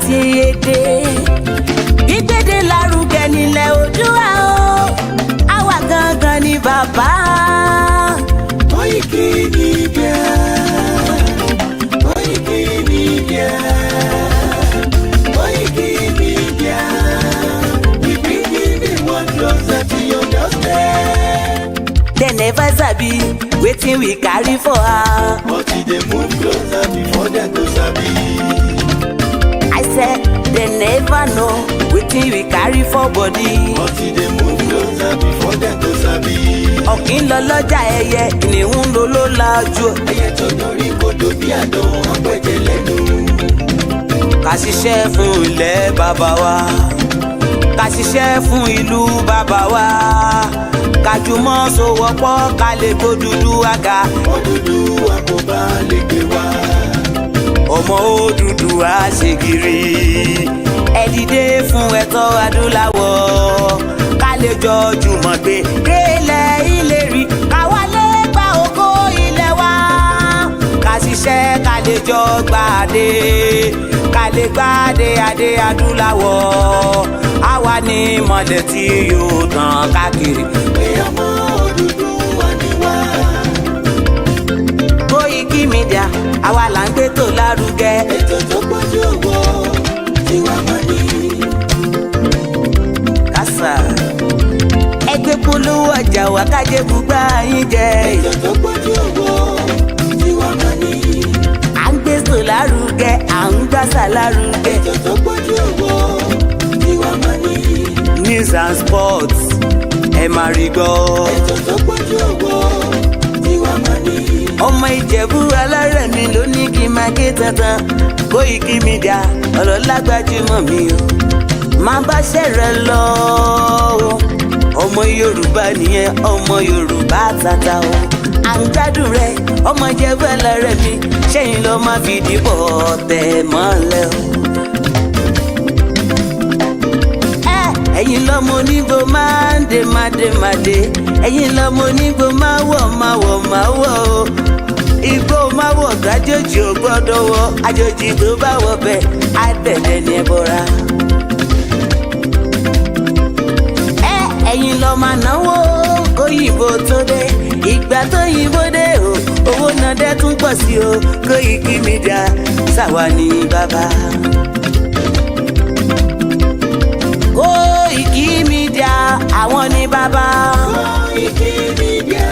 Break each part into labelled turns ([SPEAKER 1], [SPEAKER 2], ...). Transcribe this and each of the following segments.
[SPEAKER 1] àti èdè gbígbédè lárugẹ nílẹ̀ Oòduà o àwa gangan ni bàbá.
[SPEAKER 2] KOIKIMEDIA, KOIKIMEDIA, KOIKIMEDIA, we bringing the world closer to your doorstep.
[SPEAKER 1] They never sabi wetin we carry for her,
[SPEAKER 2] but e dey move closer before dem go sabi.
[SPEAKER 1] I said they never know wetin we carry for body,
[SPEAKER 2] but e dey move closer before dem go sabi.
[SPEAKER 1] ọ̀kín lọ lọ́jà ẹyẹ ìníhùn ló ló lajú.
[SPEAKER 2] ẹyẹ tó dorí kodò bí àdán ọ̀pẹ̀jẹ̀ lẹ́nu.
[SPEAKER 1] ká ṣiṣẹ́ fún ilẹ̀ bàbá wa, ká ṣiṣẹ́ fún ìlú bàbá wa, ká jùmọ̀ sowọ́pọ̀ ká lè tó Odùduwà ga.
[SPEAKER 2] Odùduwà kò bá lè gbé wa.
[SPEAKER 1] ọmọ Odùduwà ṣe gírí ẹ dìde fún ẹ̀tọ́ adúláwọ̀ ká lè jọ jùmọ̀ gbé délẹ̀ ìlérí ká wálé gba ògo ilẹ̀ wa, ká ṣiṣẹ́ ká lè jọ gbàdé ká lè gbàdé adé adúláwọ̀ àwa ní mọ̀lẹ̀ tí yóò tàn káàkiri.
[SPEAKER 2] pé ọmọ Odùduwà ni wá.
[SPEAKER 1] KOIKIMEDIA àwa là ń gbé tó lárugẹ.
[SPEAKER 2] ètò tó pọ̀jù owó tiwa mọ́ ni.
[SPEAKER 1] kásá ẹgbẹ́ polówó ọjà wá kájé bùgbà yín jẹ.
[SPEAKER 2] ètò tó pọ̀jù owó tiwa mọ́ ni.
[SPEAKER 1] à ń gbé tó lárugẹ à ń gbàsà lárugẹ.
[SPEAKER 2] ètò tó pọ̀jù owó tiwa mọ́ ni.
[SPEAKER 1] news and sports ẹ máa rí gbọ́.
[SPEAKER 2] ètò tó pọ̀jù owó tiwa mọ́ ni.
[SPEAKER 1] ọmọ Ìjẹ̀bú alárẹ̀ mi ló ní kí n máa ké tantan. KOIKIMEDIA ọ̀rọ̀ lágbájúmọ̀ mi o máa bá ṣẹ̀rẹ̀ lọ o. ọmọ Yorùbá nìyẹn ọmọ Yorùbá tata o. à ń gbádùn rẹ ọmọ Ìjẹ̀bú alárẹ̀ mi ṣẹ́yìn ló máa fi dìbò tẹ̀ mọ́lẹ̀ o. ẹ̀yin lọ́mọ onígbò máa ń dé máa dé, ẹ̀yin lọ́mọ onígbò máa wọ̀ o. Igbó máa wọ̀ gájòjì ò gbọ́dọ̀ wọ̀, àjòjì tó bá wọ̀ bẹ́ẹ̀ á dẹ̀dẹ̀ ní ẹbọra. ẹ̀yin lọ máa náwó kóyìnbó tó dé, ìgbà tó yìnbó dé o owó náà dẹ́ tún pọ̀ sí o. KOIKIMEDIA ṣàwa ní bàbá. KOIKIMEDIA àwọn ní bàbá.
[SPEAKER 2] KOIKIMEDIA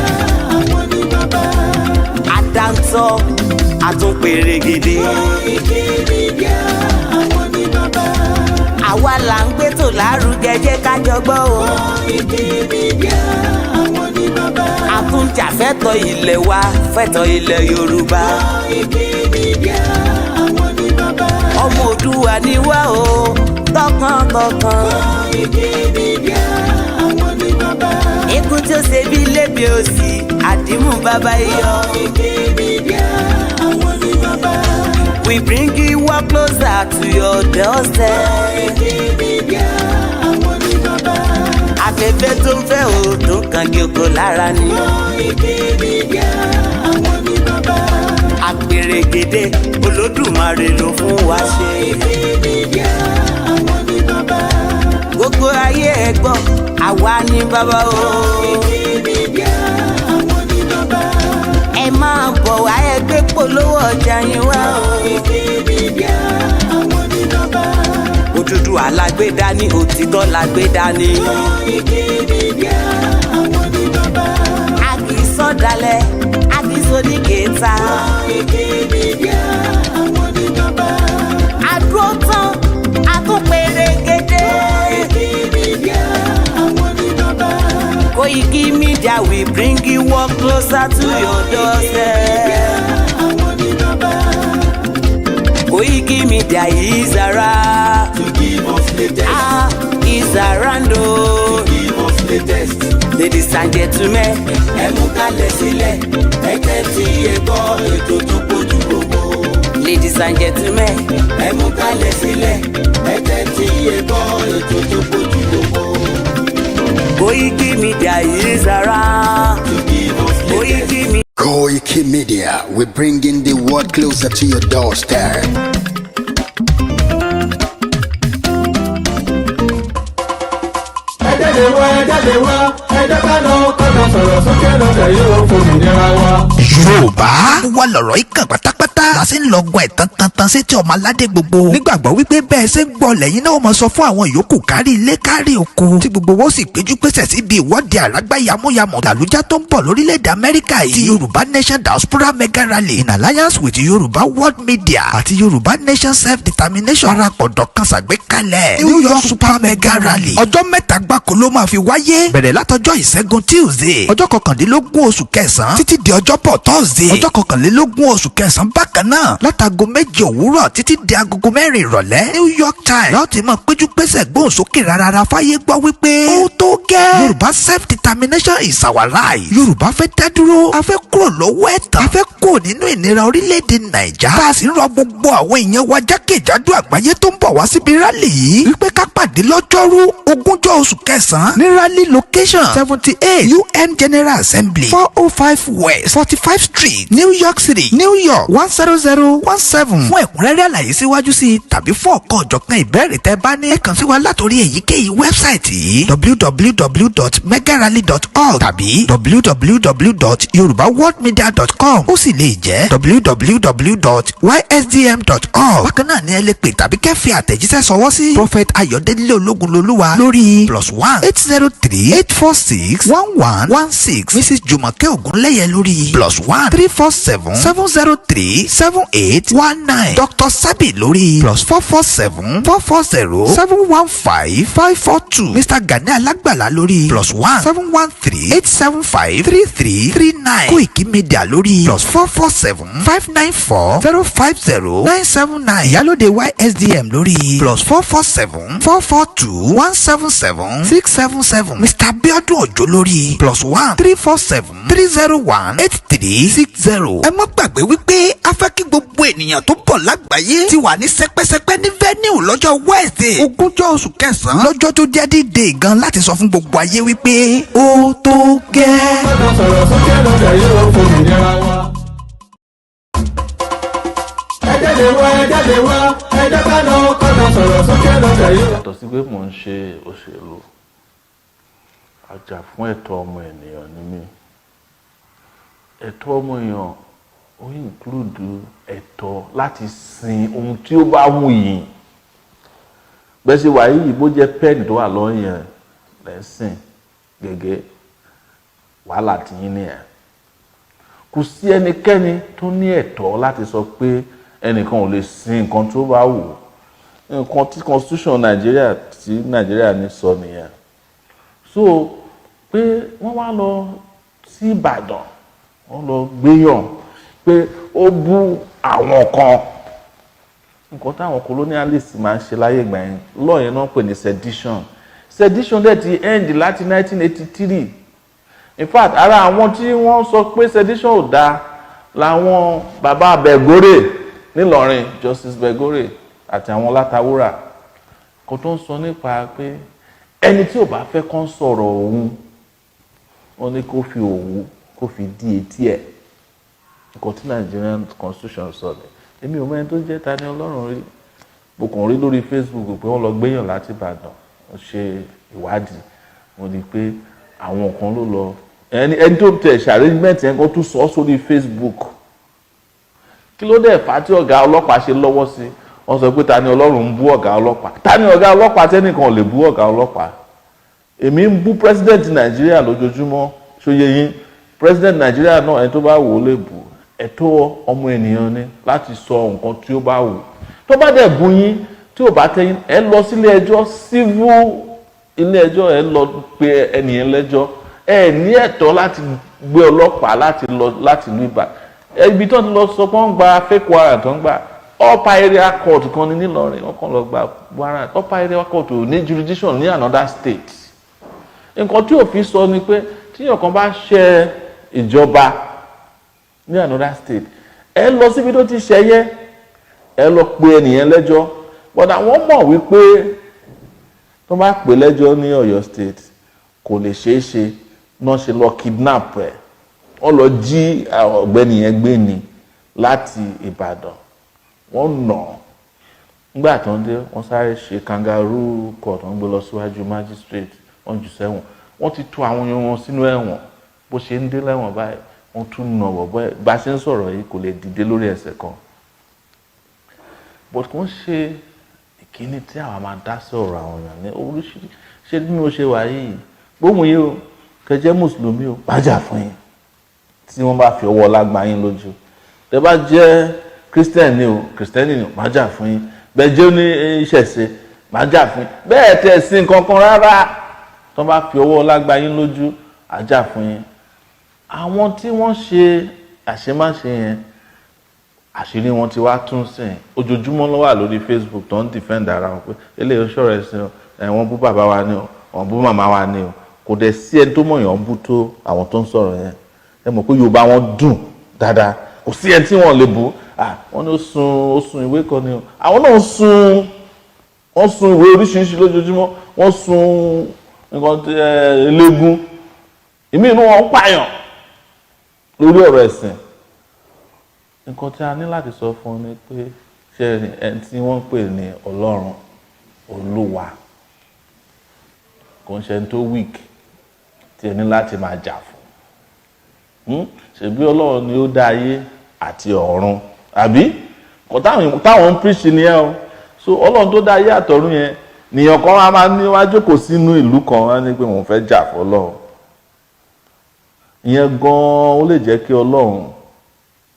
[SPEAKER 2] àwọn ní bàbá.
[SPEAKER 1] àdáńtọ́ àtúnpèrègèdè.
[SPEAKER 2] KOIKIMEDIA àwọn ní bàbá.
[SPEAKER 1] àwa là ń gbé tó lárugẹ jẹ́ ká jọ gbọ́ o.
[SPEAKER 2] KOIKIMEDIA àwọn ní bàbá.
[SPEAKER 1] àtúnjà fẹ́tọ̀ ilẹ̀ wa fẹ́tọ̀ ilẹ̀ Yorùbá.
[SPEAKER 2] KOIKIMEDIA àwọn ní bàbá.
[SPEAKER 1] ọmọ Oòduà ni wá o tọkàntọkàn.
[SPEAKER 2] KOIKIMEDIA àwọn ní bàbá.
[SPEAKER 1] ikú tí ó ṣe bí lébi òsì àdìmú bàbá iyọ.
[SPEAKER 2] KOIKIMEDIA àwọn ní bàbá.
[SPEAKER 1] we bring you work closer to your doorstep.
[SPEAKER 2] KOIKIMEDIA àwọn ní bàbá.
[SPEAKER 1] afẹ́fẹ́ tó ń fẹ́ o tó ń kan kí oko lára ni.
[SPEAKER 2] KOIKIMEDIA àwọn ní bàbá.
[SPEAKER 1] àpèrègèdè Olódùmarè ló fún wa ṣe.
[SPEAKER 2] KOIKIMEDIA àwọn ní bàbá.
[SPEAKER 1] gbogbo ayé ẹ gbọ́ àwa ní bàbá o.
[SPEAKER 2] KOIKIMEDIA àwọn ní bàbá.
[SPEAKER 1] ẹ máa bọ̀ wá ẹ gbé polówó ọjà yín wá o.
[SPEAKER 2] KOIKIMEDIA àwọn ní bàbá.
[SPEAKER 1] Odùduwà la gbé dání òtítọ́ la gbé dání.
[SPEAKER 2] KOIKIMEDIA àwọn ní bàbá.
[SPEAKER 1] a kì í sọ̀dálẹ̀ a kì í sọdí kẹta.
[SPEAKER 2] KOIKIMEDIA àwọn ní bàbá.
[SPEAKER 1] àdúró tán a tún pèrègèdè.
[SPEAKER 2] KOIKIMEDIA àwọn ní bàbá.
[SPEAKER 1] KOIKIMEDIA we bring you work closer to your doorstep.
[SPEAKER 2] àwọn ní bàbá.
[SPEAKER 1] KOIKIMEDIA is around.
[SPEAKER 2] to give us latest.
[SPEAKER 1] Is around o.
[SPEAKER 2] give us latest.
[SPEAKER 1] Ladies and gentlemen,
[SPEAKER 2] ẹ mú kalẹ̀ sílẹ̀ ẹ tẹ́tí ẹ gbọ́ ètò tó pọ̀jù owó.
[SPEAKER 1] ladies and gentlemen,
[SPEAKER 2] ẹ mú kalẹ̀ sílẹ̀ ẹ tẹ́tí ẹ gbọ́ ètò tó pọ̀jù owó.
[SPEAKER 1] KOIKIMEDIA is around.
[SPEAKER 2] to give us latest.
[SPEAKER 3] KOIKIMEDIA, we're bringing the world closer to your doorstep.
[SPEAKER 2] jáde wá ẹ jáde wá ẹ jẹ́ ká lọ kọ́nà sọ̀rọ̀ sókè lọ́dẹ̀ yóò fòmìnira wa.
[SPEAKER 3] Yorùbá wà lọ̀rọ̀ ìkàn pátápátá la ṣe ń lọ́gbọ́n ẹ̀ tán sétí ọmọ aládé gbogbo nígbàgbọ́ wípé bẹ́ẹ̀ ṣe ń gbọ́ lẹ́yìn náà mọ̀ sọ fún àwọn yòókù kárí ilé kárí oko tí gbogbo wọn sì péjú pésẹ̀ síbi ìwọ́de àlágbá yamuyamu làlújá tó ń bọ̀ lórílẹ̀‐èdè Amẹ́ríkà yìí ti Yorùbá Nation Diaspora Mega Rally in alliance with Yoruba World Media àti Yorùbá Nation Self-Determination parapọ̀ dọ̀kan ṣàgbékalẹ̀ New York Super Mega Rally ọjọ́ mẹ́ta gbáko ló máa fi wáyé bẹ̀rẹ̀ látọjọ́ ìṣẹ́gun Tuesday ọjọ́ kọkàndínlógún oṣù kẹsàn-án títí di ọjọ́bọ̀ Thursday ọjọ́ kọkànlélógún oṣù kẹsàn-án bákan náà látago 7 òwúrọ̀ títí di agogo 4 ìrọ̀lẹ́ New York Times láti máa péjú pésẹ̀ gbóhùn sókè rárá fáyé gbọ́ wípé ó tó gẹ́ Yorùbá Self-Determination is our right Yorùbá fẹ́ dá dúró a fẹ́ kúrò lọ́wọ́ ẹ̀tàn a fẹ́ kúrò nínú ìnira orílẹ̀-èdè Nàìjà bá a sì ń rọ gbogbo àwọn èèyàn wa jákèjádò àgbáyé tó ń bọ̀ wá síbi rálì yìí wípé ká pàdé lọ́jọ́rú 20 oṣù kẹsàn-án ní rally location 78 UN General Assembly 405 West 45 Street New York City New York 10017 fún ẹ̀kúnrẹ́rẹ́ àlàyé síwájú sí i tàbí fún ọ̀kan ọ̀jọ̀kan ìbéèrè tẹ́ bá ní ẹ kàn sí wa látòrí èyíkéyìí wẹ́bsáìtì yìí www.megarally.org tàbí www.yorubaworldmedia.com ó sì lè jẹ́ www.ysdm.org bákan náà ni ẹ lè pè tàbí kẹ́ fi àtẹ̀jíṣẹ́ sọwọ́ sí Prophet Ayọ̀délé Ológunlolúwa lórí +1 803 846 1116 Mrs Jùmọ̀kẹ́ Ògúnléyẹ lórí +1 347 703 7819 Dr Sabi lórí +447 440 715 542 Mr Gani Alágbàlá lórí +1 713 875 3339 KOIKIMEDIA lórí +447 594 050 979 Ìyálóde YSDM lórí +447 442 177 677 Mr Abiodun Òjó lórí +1 347 301 8360. ẹ má gbàgbé wípé a fẹ́ kí gbogbo ènìyàn tó bọ̀ lágbàáyé ti wà ní sẹpẹ́sẹpẹ́ ní venue lọ́jọ́ Wednesday 20 oṣù kẹsàn-án lọ́jọ́ tó jẹ́ D-Day gan láti sọ fún gbogbo ayé wípé ó tó gẹ́.
[SPEAKER 2] kọ́nà sọ̀rọ̀ sókè lọ́dẹ̀ yóò fòmìnira wa. ẹ jáde wá ẹ jáde wá ẹ jẹ́ ká lọ kọ́nà sọ̀rọ̀ sókè lọ́dẹ̀ yóò.
[SPEAKER 4] yàtọ̀ sí pé mò ń ṣe òṣèlú àjà fún ẹ̀tọ́ ọmọ ènìyàn ni mí. Ẹ̀tọ́ ọmọ èèyàn ó include ẹ̀tọ́ láti sin ohun tí ó bá wù yín. Bẹ́ẹ̀ ṣe wà yìí bó jẹ́ pẹ́ẹ̀nì tó wà lọ́yìn lẹ́sìn gẹ́gẹ́ wàhálà tí yín nìyẹn. Kò sí ẹnikẹ́ni tó ní ẹ̀tọ́ láti sọ pé ẹnìkan ò lè sin nǹkan tó bá wù. Nǹkan tí constitution Nàìjíríà ní sọ nìyẹn. So pé wọ́n wá lọ sí Ìbàdàn wọ́n lọ gbéyàn pé ó bú àwọn kan nǹkan táwọn colonialist máa ń ṣe láyé ìgbà yẹn lọ́ọ̀yẹn náà pè ní sedition dẹ̀ ti end láti 1983. In fact ara àwọn tí wọ́n sọ pé sedition ò dáa làwọn bàbá Bẹ̀górè nílọrin Justice Bẹ̀górè àti àwọn Látàwúrà kò tó ń sọ nípa pé ẹni tí ò bá fẹ́ kán sọ̀rọ̀ òun wọ́n ní kó fi òwú kó fi dí etí ẹ̀ nǹkan tí Nigerian constitution sọ ni èmi ò mẹ́rin tó jẹ́ Tani Ọlọ́run rí mo kàn rí lórí Facebook pé wọ́n lọ gbéyàn láti Ìbàdàn wọ́n ṣe ìwádìí wọ́n ní pé àwọn kan ló lọ ẹni tó tẹ̀ ṣàrẹ́gbẹ̀t yẹn kan tún sọ sórí Facebook kí ló dẹ̀ fà á tí ọ̀gá ọlọ́pàá ṣe lọ́wọ́ sí wọ́n sọ pé Tani Ọlọ́run ń bú ọ̀gá ọlọ́pàá Tani ọ̀gá ọlọ́pàá tẹ́nìkan ò lè bú ọ̀gá ọlọ́pàá èmi ń bú president Nàìjíríà lójoojúmọ́ ṣóyè yín president Nàìjíríà náà ẹni tó bá wò ó lè bú ẹ̀tọ́ ọmọ ènìyàn ni láti sọ nǹkan tí ó bá wù tó bá dẹ̀ bú yín tí ò bá tẹ́yìn ẹ lọ sílé ẹjọ́ civil ilé ẹjọ́ ẹ lọ pe ẹnìyẹn lẹ́jọ́ ẹ ní ẹ̀tọ́ láti gbé ọlọ́pàá láti lọ láti ìlú Ìbàdàn ibi tó ń lọ sọ pé wọ́n gba fake warrant tó ń gbà upper area court kan ní nílọrin wọ́n kàn lọ gba warrant upper area court ò ní jurisdiction ní another state nǹkan tí òfin sọ ni pé tíyàn kan bá ṣe ìjọba ní another state ẹ lọ síbi tó ti ṣẹyẹ ẹ lọ pe ẹnìyẹn lẹ́jọ́ but àwọn mọ̀ wípé tó bá pè lẹ́jọ́ ní Ọ̀yọ́ state kò lè ṣeé ṣe náà ṣe lọ kidnap ẹ̀ wọ́n lọ jí ọ̀gbẹ́ni yẹn gbé ni láti Ìbàdàn wọ́n nà nígbà tó ń dé wọ́n sáré ṣe kangaroo court wọ́n gbé lọ síwájú magistrate wọ́n jù sẹ́wọ̀n wọ́n ti tú àwọn èèyàn wọn sínú ẹ̀wọ̀n bó ṣe ń dé lẹ́wọ̀n báyìí wọ́n tún nà bọ̀bọ́ ẹ̀ bá ṣe ń sọ̀rọ̀ yìí kò lè dìde lórí ẹsẹ̀ kan but kò ń ṣe ìkíní tí àwa máa dá sí ọ̀rọ̀ àwọn èèyàn ní oríṣiríṣi ṣé bí mo ṣe wà yìí gbóhùn yìí o kẹjẹ mùsùlùmí o bájà fún yín tí wọ́n bá fi ọwọ́ lágbá yín lójú tẹ́ bá jẹ́ kírísítẹ́nì o kírísítẹ́nì o bájà fún yín bẹ́ẹ̀ jẹ́ ní ìṣẹ̀ṣe bájà fún yín bẹ́ẹ̀ tẹ̀ sí nǹkan kan rárá tó bá fi ọwọ́ lágbá yín lójú àjà fún yín àwọn tí wọ́n ṣe àṣemáṣe yẹn àṣírí wọn ti wá tún sìn ojoojúmọ́ ló wà lórí Facebook tó ń defend ara wọn pé eléyìí ṣọ̀rọ̀ ẹ̀sìn wọ́n bú bàbá wa ni o wọ́n bú màmá wa ni o kò dẹ̀ sí ẹni tó mọ̀yàn bú tó àwọn tó ń sọ̀rọ̀ yẹn ẹ mọ̀ pé Yorùbá wọn dùn dáadáa kò sí ẹni tí wọ́n lè bú wọ́n ní ó sun ìwé kan ni o àwọn náà wọ́n sun ìwé oríṣiríṣi lójoojúmọ́ wọ́n sun nǹkan eléégún ìmí inú wọn ń pààyàn lórí ọ̀rọ̀ ẹ̀sìn nǹkan tí a ní láti sọ fún un ni pé ṣe ẹni tí wọ́n ń pè ní Ọlọ́run Olúwa kò ń ṣe ẹni tó weak tí ẹ ní láti máa jà fún ṣebí Ọlọ́run ni ó dá ayé àti ọ̀run àbí kò táwọn ń preach nìyẹn o so Ọlọ́run tó dá ayé àtọ̀run yẹn nìyàn kan wá máa ní wá jókòó sínú ìlú kan wá ní pé òun fẹ́ jà fún Ọlọ́run ìyẹn gan-an ó lè jẹ́ kí Ọlọ́run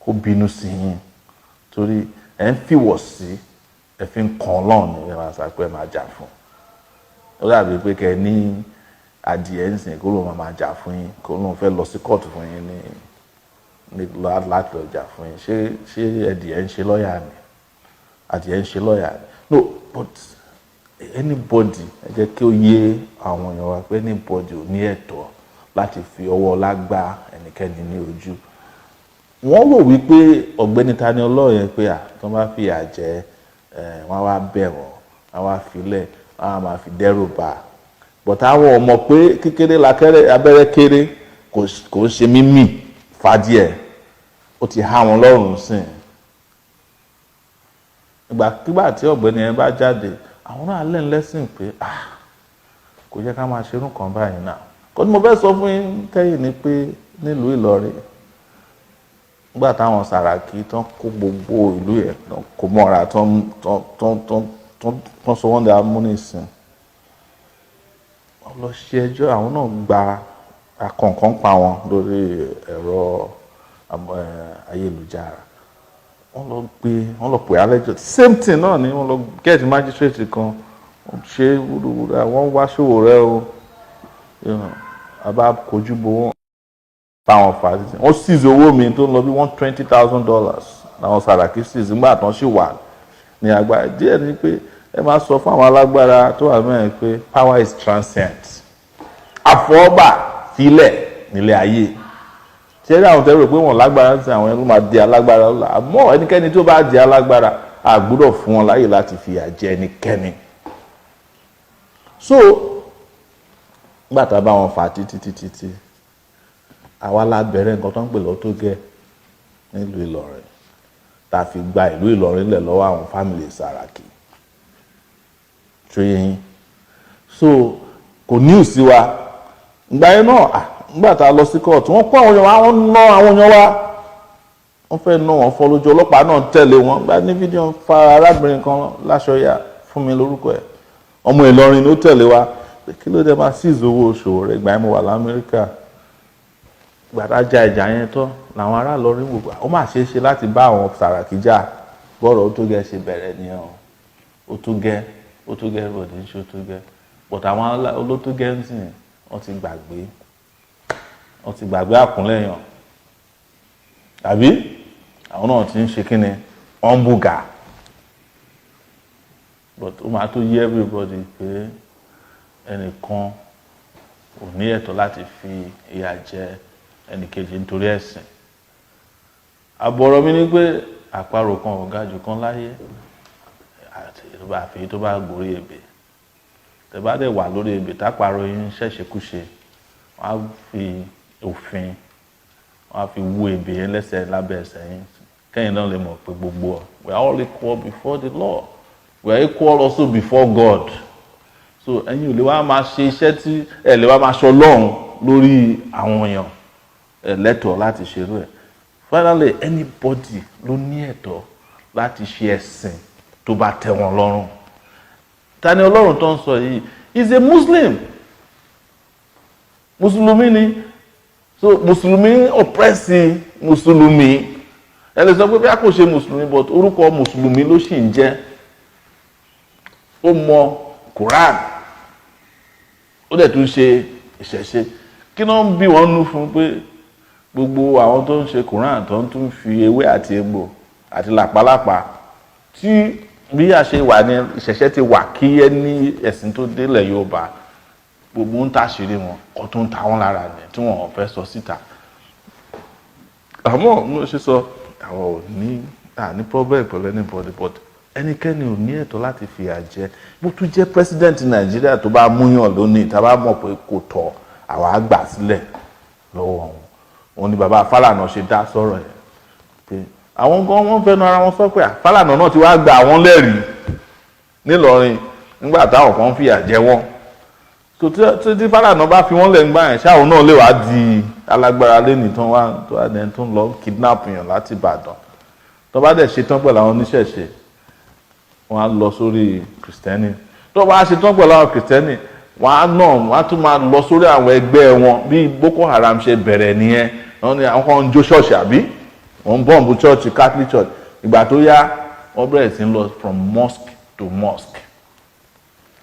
[SPEAKER 4] kó bínú sí yín torí ẹ̀ ń fìwọ̀ sí ẹ̀ fi ń kan Ọlọ́run ní ẹ̀ máa sàpẹ́ máa jà fún ó dàbí pé kẹ́ ní adìẹ ń sìn kó ló máa jà fún yín kó ló fẹ́ lọ sí kóòtù fún yín ní láti lọ jà fún yín ṣé adìẹ ń ṣe lọ́ọ̀yà ni adìẹ ń ṣe lọ́ọ̀yà ni no but anybody ẹ jẹ́ kí ó yé àwọn èèyàn wa pé anybody ò ní ẹ̀tọ́ láti fi ọwọ́ lágbá ẹnikẹ́ni ní ojú wọ́n rò wípé ọ̀gbẹ́ni Tani Olohun yẹn pé tó bá fi àjẹ́ wọ́n wá bẹ̀ wọ́n wọ́n wá filẹ̀ wọ́n á máa fi dẹ́rù bà but àwọn ọmọ pé kékeré lakẹ́rẹ́ abẹ́rẹ́ kéré kò ṣe mímì fàdíẹ̀ ó ti há wọn lọ́rùn sìn ìgbàkigbà tí ọ̀gbẹ́ni yẹn bá jáde àwọn náà lẹ́nu lẹ́sìn pé kò yẹ ká máa ṣerú kan báyìí náà kò ní mo fẹ́ sọ fún yín kẹ́yìn ni pé nílùú Ìlọrin nígbà táwọn Sàràkí tán kó gbogbo ìlú yẹn kó mọ́ra tán sọ wọ́n dé amúnisìn wọ́n lọ ṣe ẹjọ́ àwọn náà gba akọ̀ǹkan pa wọn lórí ẹ̀rọ ayélujára wọ́n lọ pè alẹ́jọ́ same thing náà ni wọ́n lọ get magistrate kan wọ́n ṣe wúrúwúrú àwọn wá ṣòwò rẹ o àbá kojú bo wọn táwọn fà á wọ́n seize owó mi tó ń lọ bí $120,000 làwọn Sàràkí seize nígbà tán sì wà ní agbára díẹ̀ ni pé ẹ máa sọ fún àwọn alágbára tó wà mẹ́rin pé power is transient àfọwọ́bà filẹ̀ nílé ayé tí ẹ rí àwọn tẹ́rọ pé wọ́n lágbára ń sin àwọn ẹni máa di alágbára ọ̀la àmọ́ ẹnikẹ́ni tó bá di alágbára a gbọ́dọ̀ fún wọn láyè láti fìyà jẹ ẹnikẹ́ni so nígbà tá a bá wọn fà títí àwa la bẹ̀rẹ̀ nǹkan tó ń pè lọ́tọ́ gẹ́ nílùú Ìlọrin tá a fi gba ìlú Ìlọrin lẹ̀ lọ́wọ́ àwọn fámìlì Sàràkí tó yẹ yín so kò ní òsì wa ìgbà yẹn náà nígbà tá a lọ sí kóòtù wọ́n kó àwọn èèyàn wa wọ́n ná àwọn èèyàn wa wọ́n fẹ́ ná wọn fọ́ lójú ọlọ́pàá náà tẹ̀lé wọn gba ní fídíò fa arábìnrin kan láṣọyà fún mi lórúkọ ẹ̀ ọmọ Ìlọrin ló tẹ̀lé wa pé kí ló dé máa seize owó oṣù rẹ̀ ìgbà yẹn mo wà l'Amẹ́ríkà gbàdá ja ìjà yẹn tán làwọn ará Ìlọrin wò ó mà ṣeé ṣe láti bá àwọn Sàràkí jà bọ́ọ̀rọ̀ ó tó gẹ́ ṣe bẹ̀rẹ̀ nìyẹn ó tó gẹ́ ròdì ń ṣe ó tó gẹ́ but àwọn olótó gẹ́ ń sìn wọ́n ti gbàgbé àkúnlẹ̀yàn àbí àwọn náà ti ń ṣe kí ni wọ́n ń bùgà but ó máa tó yé everybody pé ẹnìkan ò ní ẹ̀tọ́ láti fi ìyà jẹ ẹnìkejì nítorí ẹ̀sìn àbọ̀rọ̀ mi ni pé àparò kan ò ga jù kan láyé àfi tó bá gòrí ebè tẹ́ bá dẹ̀ wà lórí ebè táparò yín ṣẹ̀ṣẹ̀kúṣe wọ́n á fi òfin wọ́n á fi wú ebè yẹn lẹ́sẹ̀ lábẹ́ ẹsẹ̀ yín kẹ́yìn náà lè mọ̀ pé gbogbo we are all equal before the law we are equal also before God so ẹ̀yin ò lè wá máa ṣe iṣẹ́ tí ẹ lè wá máa ṣe Ọlọ́run lórí àwọn èèyàn lẹ́tọ̀ọ́ láti ṣerú ẹ̀. Finally, anybody ló ní ẹ̀tọ́ láti ṣe ẹ̀sìn tó bá tẹ́ wọn lọ́rùn. Tani Ọlọ́run tó ń sọ yìí is a Muslim. Mùsùlùmí ni. So Mùsùlùmí oppressing Mùsùlùmí. Ẹ lè sọ pé bí a kò ṣe Mùsùlùmí but orúkọ Mùsùlùmí ló sì ń jẹ́. Ó mọ Quran. Ó dẹ̀ tún ṣe ìṣẹ̀ṣe. Kí ló ń bí wọn nú fún pé gbogbo àwọn tó ń ṣe Quran tó ń tún fi ewé àti egbò àti làpálàpá tí bí a ṣe wà ní ìṣẹ̀ṣe ti wà kí ẹni ẹ̀sìn tó délẹ̀ Yorùbá gbogbo ń tàṣírí wọn kó tó ń ta wọn lára ní tí wọn ò fẹ́ sọ síta. Àmọ́ mo ṣe sọ àwọn ò ní problem pẹ̀lú anybody but ẹnikẹ́ni ò ní ẹ̀tọ́ láti fìyà jẹ. Bó tún jẹ́ president Nàìjíríà tó bá múyàn lónìí tá a bá mọ̀ pé kò tọ́ àwa á gbà sílẹ̀ lọ́wọ́ wọn. Òun ni bàbá Fálànà ṣe dá sọ̀rọ̀ ẹ̀ pé àwọn gan wọ́n fẹ́nu ara wọn sọ pé Fálànà náà ti wá gba àwọn lẹ́rìí nílọrin nígbà táwọn kan fìyà jẹ wọ́n. So tí Fálànà bá fi wọ́n lẹ̀ ń gbà yẹn ṣáà òun náà lè wá di alágbára lẹ́nìí tó wá dẹni tó ń lọ kidnap yàn láti Ìbàdàn. Tó bá dẹ̀ ṣe tán pẹ̀lú àwọn oníṣẹ̀ṣe wọ́n á lọ sórí kìrìsìtẹ́nì. Tó bá ṣe tán pẹ̀lú àwọn kìrìsìtẹ́nì wọ́n á tún máa lọ sórí àwọn ẹgbẹ́ wọn bí Boko Haram ṣe bẹ̀rẹ̀ nìyẹn. Wọ́n ní àwọn kan ń jó ṣọ́ọ̀ṣì àbí wọ́n ń bọ́ǹbù ṣọ́ọ̀ṣì Catholic Church. Ìgbà tó yá wọ́n bẹ̀rẹ̀ sí ń lọ from mosque to mosque.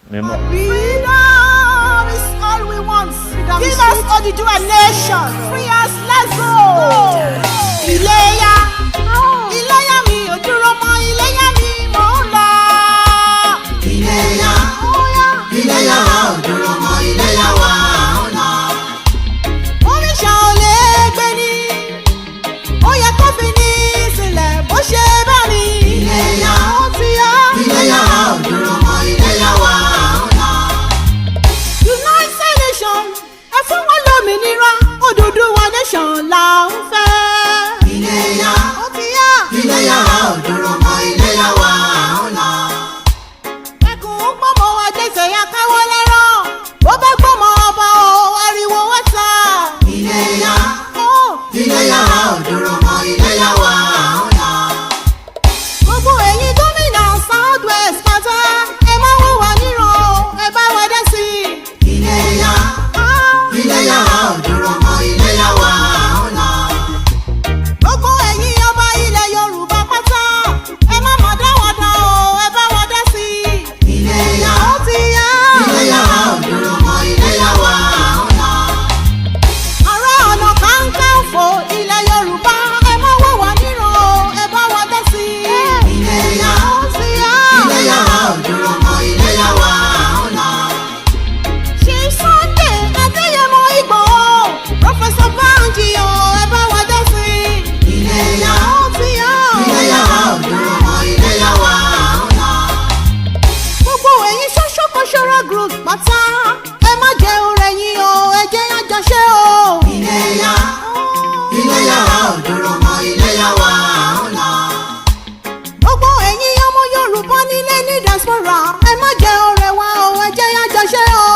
[SPEAKER 4] Freedom is all we want. Give us Oduduwa nation. Free us, let's go. Iléyá, Iléyá mi ò dúró mọ́, Iléyá mi mò ń lọ. Iléyá, Iléyá wa ò dúró mọ́, Iléyá wa ò lọ. Oríṣà ò lè gbé ní, ó yẹ kó fi ní sílẹ̀ bó ṣe bá ní. Iléyá, ó ti yá. Iléyá wa ò dúró mọ́, Iléyá wa ò lọ. United Nations, ẹ fún wọn lómìnira, Odùduwà nation là ń fẹ́. Iléyá, ó ti yá. Iléyá wa ò dúró mọ́, Iléyá wa ò lọ. Ẹkùn ń gbọ́mọ àjẹsẹ̀ yá káwọ́ lẹ́rọ̀, bó bá gbọ́mọ ọba o, ariwo wá ta. Iléyá, Iléyá wa ò dúró mọ́, Iléyá wa ò lọ. Gbogbo ẹ̀yin gómìnà South West pátá, ẹ má wò wá níran, ẹ bá wa dá sí i. Iléyá, Iléyá wa ò dúró mọ́, Iléyá wa ò lọ. Gbogbo ẹ̀yin ọba ilẹ̀ Yorùbá pátá, ẹ má má dá wa dá o, ẹ bá wa dá sí i. Iléyá, ó ti yá. Iléyá wa ò dúró mọ́, Iléyá wa ò lọ. Ààrẹ Ọ̀nà Kakanfò ilẹ̀ Yorùbá, ẹ má wò wá níran o, ẹ bá wa dá sí i. Iléyá, ó ti yá. Iléyá wa ò dúró mọ́, Iléyá wa ò lọ. Ṣé Sunday Adéyẹmọ Ìgbòho, Professor Banji o, ẹ bá wa dá sí i. Iléyá, ó ti yá. Iléyá wa ò dúró mọ́, Iléyá wa ò lọ. Gbogbo ẹ̀yin social cultural group pátá, ẹ má jẹ́ ọ̀rẹ́ yín o, ẹ jẹ́ àjọṣe o. Iléyá, Iléyá wa ò dúró mọ́, Iléyá wa ò lọ. Gbogbo ẹ̀yin ọmọ Yorùbá nílé ní diaspora, ẹ má jẹ́ ọ̀rẹ́ wa o, ẹ jẹ́ àjọṣe o.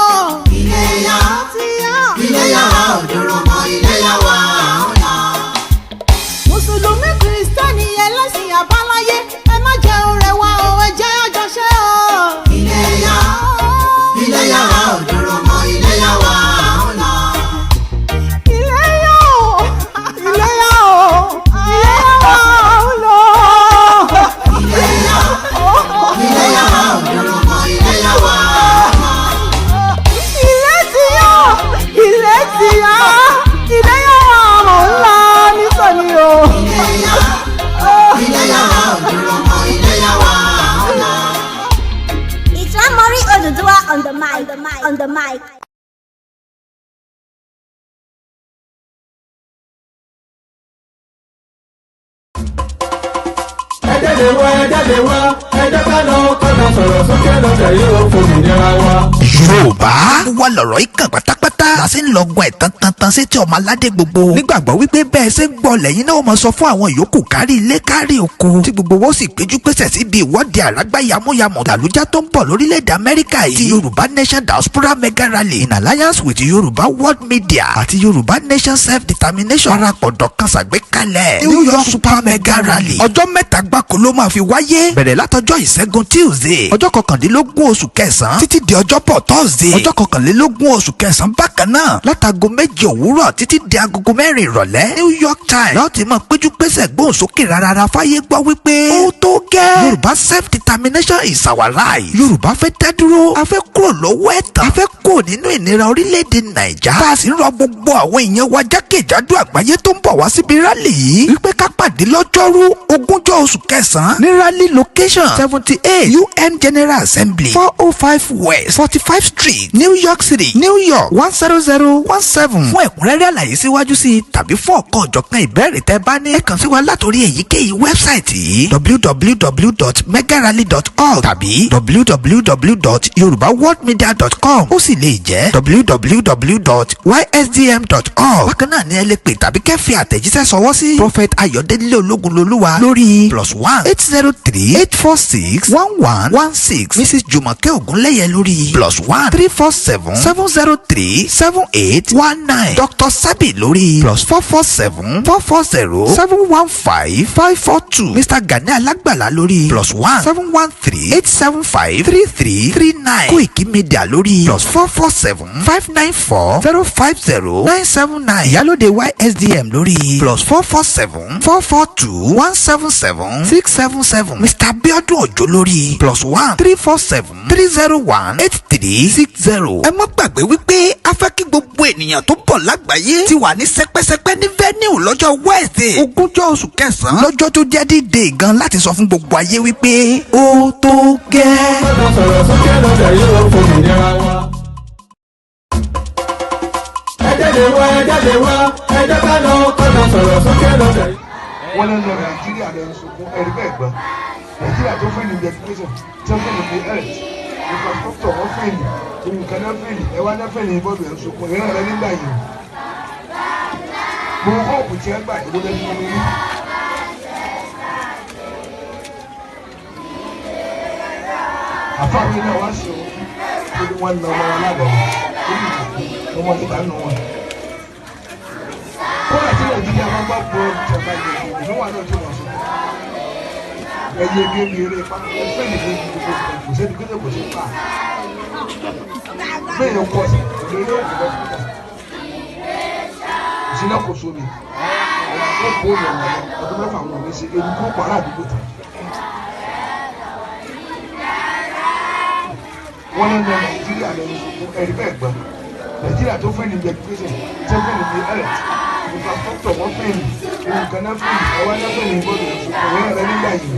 [SPEAKER 4] Iléyá, ó ti yá. Iléyá wa ò dúró mọ́, Iléyá wa ò lọ. Mùsùlùmí Kìrìsìtẹ́nì ẹlẹ́sìn àbáláyé, ẹ má jẹ́ ọ̀rẹ́ wa o, ẹ jẹ́ àjọṣe o. Iléyá, Iléyá wa ò dúró mọ́, Iléyá wa ò lọ. Iléyá o, Iléyá o, Iléyá wa ò lọ. Iléyá, Iléyá wa ò dúró mọ́, Iléyá wa ò lọ. Ilé ti yá, ilé ti yá, Iléyá wa mò ń lọ nísòní o. Iléyá, Iléyá wa ò dúró mọ́, Iléyá wa ò lọ.
[SPEAKER 5] It's Amori Oduduwa on the mic, on the mic.
[SPEAKER 2] Ẹ jáde wá, ẹ jáde wá, ẹ jẹ́ ká lọ kọ́nà sọ̀rọ̀ sókè lọ́tẹ̀ yóò fòmìnira wa.
[SPEAKER 3] Yorùbá wà lọ̀rọ̀ ìkàn pátápátá la ṣe ń lọ́gun ẹ̀ tán sétí ọmọ aládé gbogbo nígbàgbọ́ wípé bẹ́ẹ̀ ṣe ń gbọ́ lẹ́yìn náà mọ̀ sọ fún àwọn yòókù kárí ilé kárí oko tí gbogbo wọn sì péjú pésẹ̀ síbi ìwọ́de àrágbá yamuyamu làlújá tó ń bọ̀ lórílẹ̀‐èdè Amẹ́ríkà yìí ti Yorùbá Nation Diaspora Mega Rally in alliance with Yoruba World Media àti Yorùbá Nation Self-Determination parapọ̀ dọ̀kan ṣàgbékalẹ̀ New York Super Mega Rally ọjọ́ mẹ́ta gbáko ló máa fi wáyé bẹ̀rẹ̀ látọjọ́ ìṣẹ́gun Tuesday ọjọ́ kọkàndínlógún oṣù kẹsàn-án títí di ọjọ́bọ̀ Thursday ọjọ́ kọkànlélógún oṣù kẹsàn-án bákan náà látago 7 òwúrọ̀ títí di agogo 4 ìrọ̀lẹ́ New York Times láti máa péjú pésẹ̀ gbóhùn sókè rárá fáyé gbọ́ wípé ó tó gẹ́ Yorùbá Self-Determination is our right Yorùbá fẹ́ dá dúró a fẹ́ kúrò lọ́wọ́ ẹ̀tàn a fẹ́ kúrò nínú ìnira orílẹ̀-èdè Nàìjà bá a sì ń rọ gbogbo àwọn èèyàn wa jákèjádò àgbáyé tó ń bọ̀ wá síbi rálì yìí wípé ká pàdé lọ́jọ́rú 20 oṣù kẹsàn-án ní rally location 78 UN General Assembly 405 West 45 Street New York City New York 10017 fún ẹ̀kúnrẹ́rẹ́ àlàyé síwájú sí i tàbí fún ọ̀kan ọ̀jọ̀kan ìbéèrè tẹ́ bá ní ẹ kàn sí wa látòrí èyíkéyìí wẹ́bsáìtì yìí www.megarally.org tàbí www.yorubaworldmedia.com ó sì lè jẹ́ www.ysdm.org bákan náà ni ẹ lè pè tàbí kẹ́ fi àtẹ̀jíṣẹ́ sọwọ́ sí Prophet Ayọ̀délé Ológunlolúwa lórí +1 803 846 1116 Mrs Jùmọ̀kẹ́ Ògúnlẹ́yẹ lórí +1 347 703 7819 Dr Sabi lórí +447 440 715 542 Mr Gani Alágbàlá lórí +1 713 875 3339 KOIKIMEDIA lórí +447 594 050 979 Ìyálóde YSDM lórí +447 442 177 677 Mr Abiodun Òjó lórí +1 347 301 8360. ẹ má gbàgbé wípé a fẹ́ kí gbogbo ènìyàn tó bọ̀ lágbàáyé ti wà ní sẹpẹ́sẹpẹ́ ní venue lọ́jọ́ Wednesday 20 oṣù kẹsàn-án lọ́jọ́ tó jẹ́ D-Day gan láti sọ fún gbogbo ayé wípé ó tó gẹ́.
[SPEAKER 2] kọ́nà sọ̀rọ̀ sókè lọ́tẹ̀ yóò fòmìnira wa. ẹ jáde wá ẹ jáde wá ẹ jẹ́ ká lọ kọ́nà sọ̀rọ̀ sókè lọ́tẹ̀.
[SPEAKER 6] wọ́n lọ lọ Nàìjíríà lọ sunkún ẹ̀rí bẹ́ẹ̀ gbọ́ Nàìjíríà tó fẹ́ ní education tó fẹ́ ní health infrastructure wọ́n fẹ́ ní ohun kan náà fẹ́ ní ẹ̀wá náà fẹ́ ní bọ́ọ̀lù ẹ̀ sunkún ìran rẹ nígbà yìí gbogbo kọ́ọ̀pù tí ẹ gbà ìwé lẹ́nu wọn ní. àfáàmì náà wá sí o tó ní wọn nà ọmọ wọn lábẹ́ ọmọ ìdánù wọn. kọ́lá tí Nàìjíríà máa bá bọ́ ìjọba ìgbèkùn ìlú wà náà tí wọ́n sọ. ẹyẹ gémi eré pa ẹgbẹ́ ìgbè gbogbo kò sẹ́ni kí ló kò sí pa. bẹ́ẹ̀ yóò pọ̀ sí ìlérí òkú lọ sí ìgbà. ìṣẹ̀lẹ̀ kò sómi. wọ́n kó ìyàwó ọdún mẹ́fà wọn ò ní ṣe ewu kó pàrọ̀ àdúgbò tán. wọ́n lọ lọ Nàìjíríà lọ sunkún ẹ̀rí bẹ́ẹ̀ gbọ́ Nàìjíríà tó fẹ́ ní education tó fẹ́ ní health infrastructure wọ́n fẹ́ ní ohun kan náà fẹ́ ní ẹ̀wá náà fẹ́ ní bọ́ọ̀lù ẹ̀sùn ìwé rẹ nígbà yìí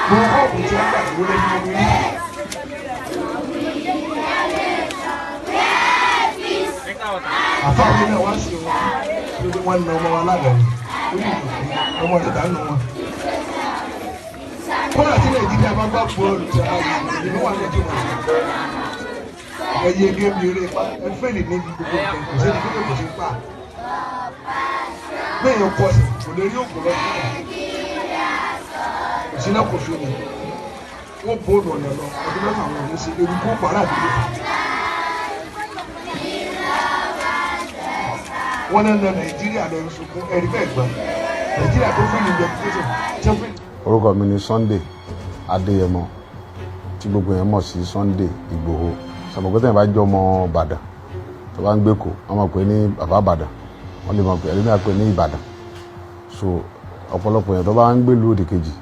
[SPEAKER 6] gbogbo kọ́ọ̀pù tí wọ́n gbà ìwé lẹ́nu wọn ní. àfáàmì náà wá sí wọn lórí wọn ní ọmọ wọn lábẹ́ ọmọ ìdánù wọn. kọ́lá tí Nàìjíríà máa gbà bọ́ọ̀lù tí a yìí ìlú wà lẹ́jọ́ wọn sí. ẹyẹ gémi eré pa ẹfẹ́ lè níbi gbogbo nǹkan kò sẹ́ni kí ló kò sí pa. bẹ́ẹ̀ yóò pọ̀ sí kò lè rí òkú lọ sí ìgbà. ìṣẹ̀lẹ̀ kò sóni wọ́n bóòlù ọ̀nà lọ ọdún mẹ́fà wọn ò ní ṣe ewu kó pàrọ̀ àdúgbò. wọ́n lọ Nàìjíríà lọ sunkún ẹ̀rí bẹ́ẹ̀ gbọ́ Nàìjíríà tó fẹ́ ní education tó fẹ́.
[SPEAKER 7] orúkọ mi ni Sunday Adéyẹmọ tí gbogbo yẹn mọ̀ sí Sunday Ìgbòho sàmùgbẹ́tẹ̀ bá jọ ọmọ Ìbàdàn tó bá ń gbé kó wọ́n mọ̀ pé ní bàbá Ìbàdàn wọ́n lè mọ̀ pé ẹlẹ́mìí àpè ní Ìbàdàn so ọ̀pọ̀lọpọ̀ yẹn tó bá ń gbé lu òdì kejì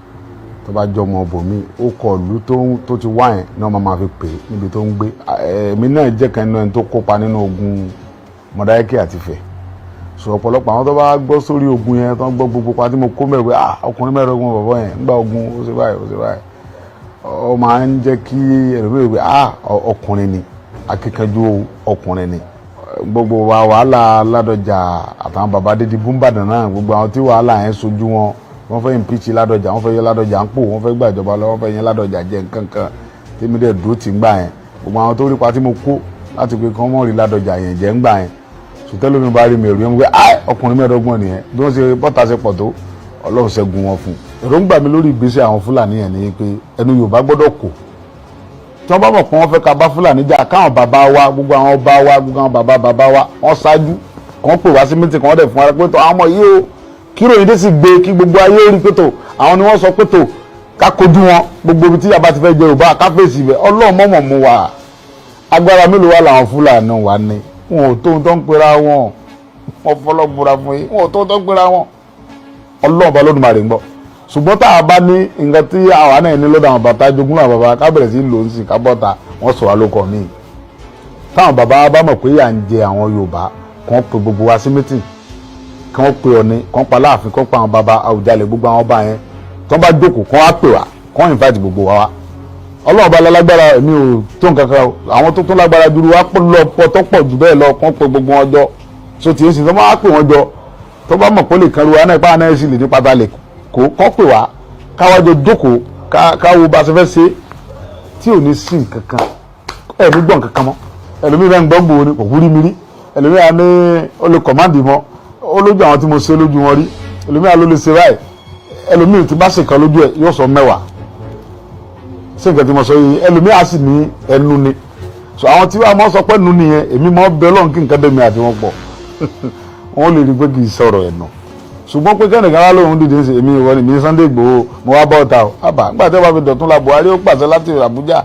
[SPEAKER 7] tó bá jọ ọmọ bòmí ó kọ ìlú tó ti wá yẹn ní wọ́n máa fi pè é níbi tó ń gbé èmi náà jẹ́ kan náà tó kópa nínú ogun Mọdákẹ́kẹ́ àti Ifẹ̀ so ọ̀pọ̀lọpọ̀ àwọn tó bá gbọ́ sórí ogun yẹn tó ń gbọ́ gbogbo pa tí mo kó mẹ́rin pé ọkùnrin mẹ́rin ogun bàbá yẹn ń gba ogun ó ṣe báyìí ó ṣe báyìí ó máa ń jẹ́ kí ẹlòmíràn pé ọkùnrin ni akíkanjú ọkùnrin ni gbogbo wa wàhálà Ládọjà àtàwọn bàbá dídí búmbàdàn náà gbogbo àwọn tí wàhálà yẹn sojú wọn wọ́n fẹ́ impeach Ládọjà, wọ́n fẹ́ yẹ Ládọjà ń pò, wọ́n fẹ́ gbàjọba lọ, wọ́n fẹ́ yẹ Ládọjà jẹ nǹkan kan tèmi dẹ̀ dúró ti ń gbà yẹn gbogbo àwọn tó rí pa tí mo kó láti pé kán mọ́ rí Ládọjà yẹn jẹ́ ń gbà yẹn sùtẹ́lẹ̀ mi bá rí mi èrò yẹn pé ọkùnrin mẹ́ẹ̀ẹ́dọ́gbọ̀n nìyẹn bí wọ́n ṣe bọ́ta ṣe pọ̀ tó Ọlọ́run ṣẹ́gun wọn fún èròǹgbà mi lórí ìgbésẹ̀ àwọn Fúlàní yẹn ni pé ẹnu Yorùbá gbọ́dọ̀ kò tí wọ́n bá mọ̀ pé wọ́n fẹ́ ká bá Fúlàní jà káwọn bàbá wa gbogbo àwọn ọba wa gbogbo àwọn bàbá wa wọ́n ṣáájú kàn pè wá sí mítì kan dẹ̀ fún wa pé tó àwọn ọmọ yìí o kí ròyìn dé sì gbé kí gbogbo ayé rí pé tó àwọn ni wọ́n sọ pé tó ká kojú wọn gbogbo ibi tí yàrá ti fẹ́ jẹ Yorùbá ká fèsì ibẹ̀ Ọlọ́run mọ̀mọ̀ mú wa agbára mélòó wà làwọn Fúlàní wa ní wọn ò tó ń tó ń pera wọn wọn fọlọ́gbọ́ra fún yín wọn ò tó ń tó ń pera wọn Ọlọ́run bá lódùmarè ń gbọ́ ṣùgbọ́n tá a bá ní nǹkan tí àwa náà ní lọ́dọ̀ àwọn bàbá jogún náà bàbá ká bẹ̀rẹ̀ sí lò ó sì ká bọ́ta wọ́n sọ wá ló kọ́ míì táwọn bàbá bá mọ̀ pé yà ń jẹ àwọn Yorùbá kàn pe gbogbo wa sí mítìn kàn pe Ọọ̀ni kàn pa Láàfin kàn pa àwọn bàbá Àwùjalẹ̀ gbogbo àwọn ọba yẹn tó bá jókòó kàn wá pè wá kàn invite gbogbo wa wá Ọlọ́run bá lágbára èmi ò tó nǹkan kan àwọn tó tún lágbára jù wá lọ pọ̀ tó pọ̀ jù bẹ́ẹ̀ lọ kàn pe gbogbo wọn jọ so tí èsì tó máa pè wọn jọ tó bá mọ̀ pé lè kan ru wa náà ipá náà sì lè ní pátá lè kó kọ́ pè wá káwájọ jókòó káwo bá ṣe fẹ́ ṣe tí ò ní sí nǹkan kan ẹ̀mí gbọ́n kankan mọ́ ẹlòmíì bẹ́ẹ̀ ń gbọ́ gbòó ni kò wúrí mi rí ẹlòmíì á ní ó lè kọ̀máǹdì mọ́ ó lójú àwọn tí mo ṣe lójú wọn rí ẹlòmíì á ló lè ṣe báyìí ẹlòmíì tí bá ṣe kan lójú ẹ̀ yóò sọ mẹ́wàá ṣé nǹkan tí mo sọ yìí ẹlòmíì á sì ní ẹnu ni so àwọn tí wàá mọ́ sọ pé nu nìyẹn èmi mọ́ bẹ́ẹ̀ lọ́n kí nǹkan dẹ̀mí àti wọn pọ̀ wọ́n lè rí pé kì í sọ̀rọ̀ ẹ̀nà ṣùgbọ́n pé kẹ́nìkan wá lóhun dìde ṣe èmi ìwọ ni mi Sunday Igboho mo wá bọ́ ọ̀tá o àbá nígbà tí wọ́n bá fi Dọ̀tún la Buhari ó pàṣẹ láti Àbújá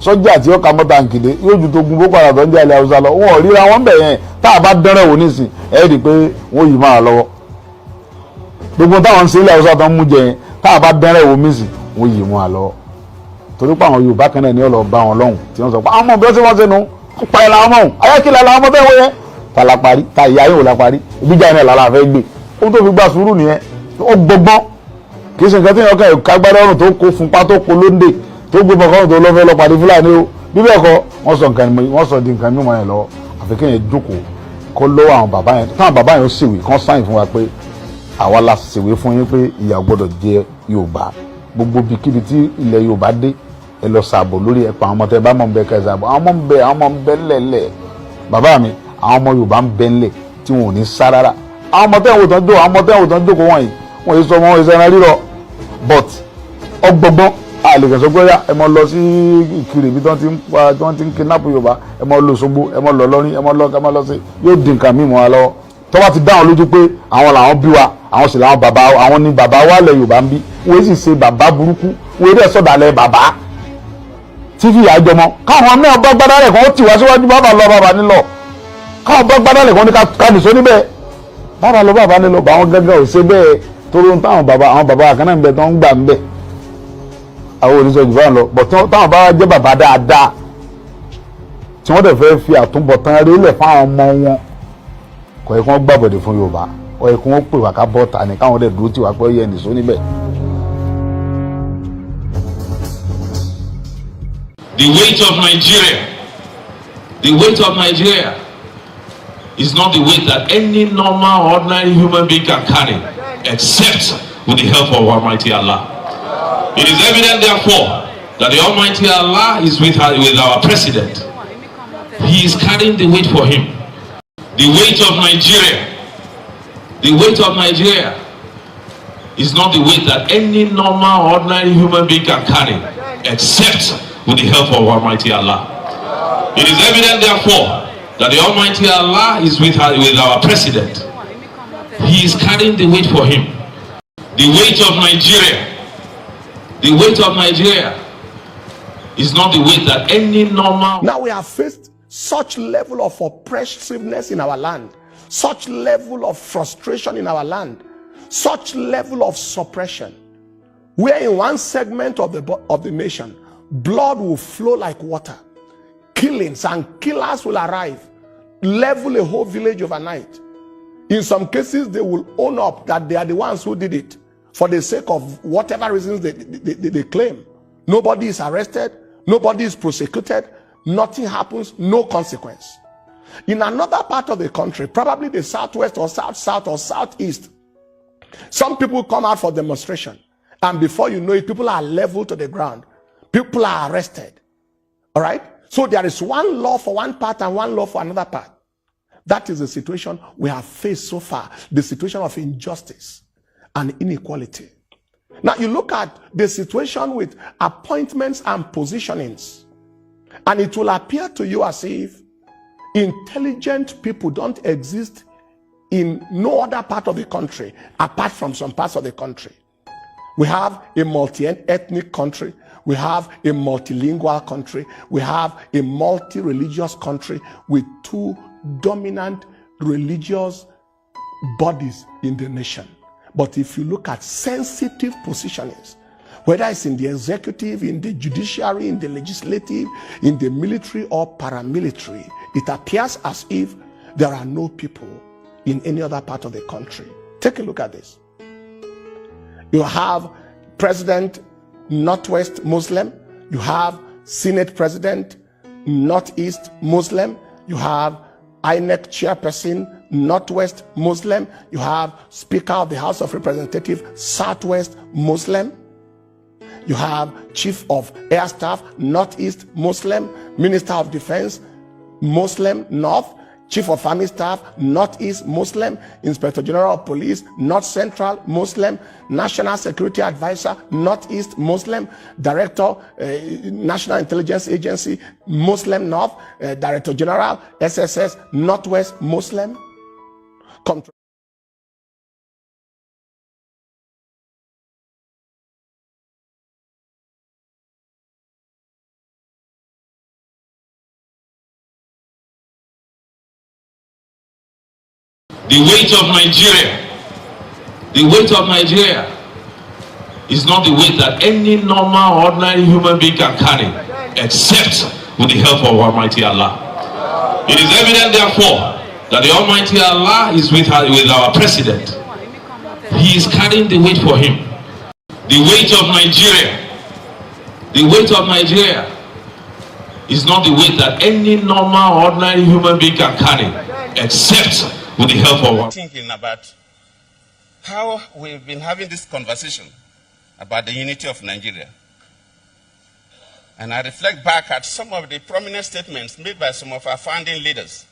[SPEAKER 7] sọ́jà tí ó ka mọ́ta nkìdé yóò ju togun Boko Haram tó ń jẹ́ ilẹ̀ Haúsá lọ wọn ò ríra wọn bẹ̀ yẹn tá a bá dẹ́rẹ̀ wò nísìn ẹ̀ rí i pé wọ́n yìí máa lọ́wọ́ gbogbo táwọn ń ṣe ilẹ̀ Haúsá tó ń mú jẹ yẹn tá a bá dẹ́rẹ̀ wò nísìn wọ́n yìí máa lọ́wọ́ torí pé àwọn Yorùbá kan náà ni ó lọ bá wọn lọ́hùn tí wọ́n sọ pé àwọn ọmọ bí wọ́n ṣe wọ́n ṣe nu pa ẹ̀ làwọn ọmọ ayákìlá làwọn ọmọ bẹ́ẹ̀ wọ́n yẹn ta la parí ta ìyá yóò la parí ìbíjà yẹn làlá fẹ́ gbé ó tó fi gba sùúrù nìyẹn ó gbọgbọ́n kì í ṣe nǹkan tí yẹn kàn kágbádá ọrùn tó kó funpá tó kó lóńdè tó gbé bọ̀kọ́rùn tó lọ́fẹ́ lọ pàdé Fúlàní o bí bẹ́ẹ̀ kọ́ wọ́n sọ di nǹkan mímọ́ yẹn lọ àfi kéèyàn jókòó kó lọ́wọ́ àwọn bàbá yẹn táwọn bàbá yẹn ó ṣèwé kán sáyìn fún wa pé àwa la ṣèwé fún yín pé ìyà gbọ́dọ̀ jẹ Yorùbá gbogbo bíkíbi tí ilẹ̀ Yorùbá dé ẹ lọ ṣàbò lórí ẹ̀pà àwọn ọmọ tẹ bá mọ̀ ń bẹ kẹ́ ṣàbò àwọn ọmọ ń bẹ lẹ̀lẹ̀ bàbá mi àwọn ọmọ Yorùbá ń bẹ ńlẹ̀ tí wọn ò ní sá rárá àwọn ọmọ tẹ́wọ̀n tán jókòó àwọn ọmọ tẹ́wọ̀n tán jókòó wọ̀nyí wọ́n yìí sọ wọn ìṣẹ́ran rírọ̀ but ọgbọgbọ́n àlèkè pé ẹ mọ lọ sí Ìkirè ibi tí wọ́n ti ń kidnap Yorùbá ẹ mọ lọ Òṣogbo ẹ mọ lọ lọ́rin ẹ mọ lọ sí yóò di nǹkan mímu wa lọ́wọ́ tó bá ti dá wọn lójú pé àwọn làwọn bí wa àwọn sì làwọn bàbá àwọn ni bàbá wa lẹ̀ Yorùbá ń bí wọ́n sì ṣe bàbá burúkú wọ́n dẹ̀ sọ̀dàlẹ̀ bàbá tí fìyà jọmọ káwọn náà bá gbádá rẹ̀ kàn ó tì wá síwájú bàbá lọ bàbá nílọ káwọn bá gbádá rẹ̀ kàn ní ká nìṣó níbẹ̀ bàbá lọ bàbá nílọ bá wọn gángan ò ṣe bẹ́ẹ̀ torí táwọn bàbá kan náà ń bẹ tó ń gbà ń bẹ̀ àwọn oníṣẹ́ jù báwọn lọ bọ̀ táwọn bá jẹ́ bàbá dáadáa tí wọ́n dẹ̀ fẹ́ fi àtúbọ̀tán rélẹ̀ fáwọn ọmọ wọn kọ̀ ẹ̀ kí wọ́n gbàbọ̀dẹ̀ fún Yorùbá ọ̀ ẹ̀ kí wọ́n pè wá ká bọ́ ta ni káwọn dẹ̀ dúró tì wá pé ó yẹ nìṣó níbẹ̀.
[SPEAKER 8] The weight of Nigeria is not the weight that any normal, ordinary human being can carry, except with the help of Almighty Allah. It is evident, therefore, that the Almighty Allah is with our president. He is carrying the weight for him. The weight of Nigeria is not the weight that any normal, ordinary human being can carry, except with the help of Almighty Allah. It is evident, therefore, that the Almighty Allah is with our president. He is carrying the weight for him. The weight of Nigeria is not the weight that any normal...
[SPEAKER 9] Now we have faced such level of oppressiveness in our land, such level of frustration in our land, such level of suppression, where in one segment of the nation, blood will flow like water. Killings and killers will arrive, level a whole village overnight. In some cases, they will own up that they are the ones who did it for the sake of whatever reasons they claim. Nobody is arrested. Nobody is prosecuted. Nothing happens. No consequence. In another part of the country, probably the southwest or south or southeast, Some people come out for demonstration, and before you know it, people are leveled to the ground. People are arrested. All right? So there is one law for one part and one law for another part. That is the situation we have faced so far, the situation of injustice and inequality. Now you look at the situation with appointments and positionings, and it will appear to you as if intelligent people don't exist in no other part of the country apart from some parts of the country. We have a multi-ethnic country. We have a multilingual country. We have a multi-religious country with two dominant religious bodies in the nation. But if you look at sensitive positionings, whether it's in the executive, in the judiciary, in the legislative, in the military or paramilitary, it appears as if there are no people in any other part of the country. Take a look at this. You have President Northwest Muslim. You have Senate President Northeast Muslim. You have INEC Chairperson Northwest Muslim. You have Speaker of the House of Representatives Southwest Muslim. You have Chief of Air Staff Northeast Muslim. Minister of Defense Muslim North. Chief of Army Staff Northeast Muslim. Inspector General of Police North Central Muslim. National Security Advisor Northeast Muslim. Director National Intelligence Agency Muslim North. Director General SSS Northwest Muslim.
[SPEAKER 8] The weight of Nigeria is not the weight that any normal, ordinary human being can carry, except with the help of Almighty Allah. It is evident, therefore, that the Almighty Allah is with our president. He is carrying the weight for him. The weight of Nigeria is not the weight that any normal, ordinary human being can carry, except with the help of
[SPEAKER 10] thinking about how we've been having this conversation about the unity of Nigeria. And I reflect back at some of the prominent statements made by some of our founding leaders.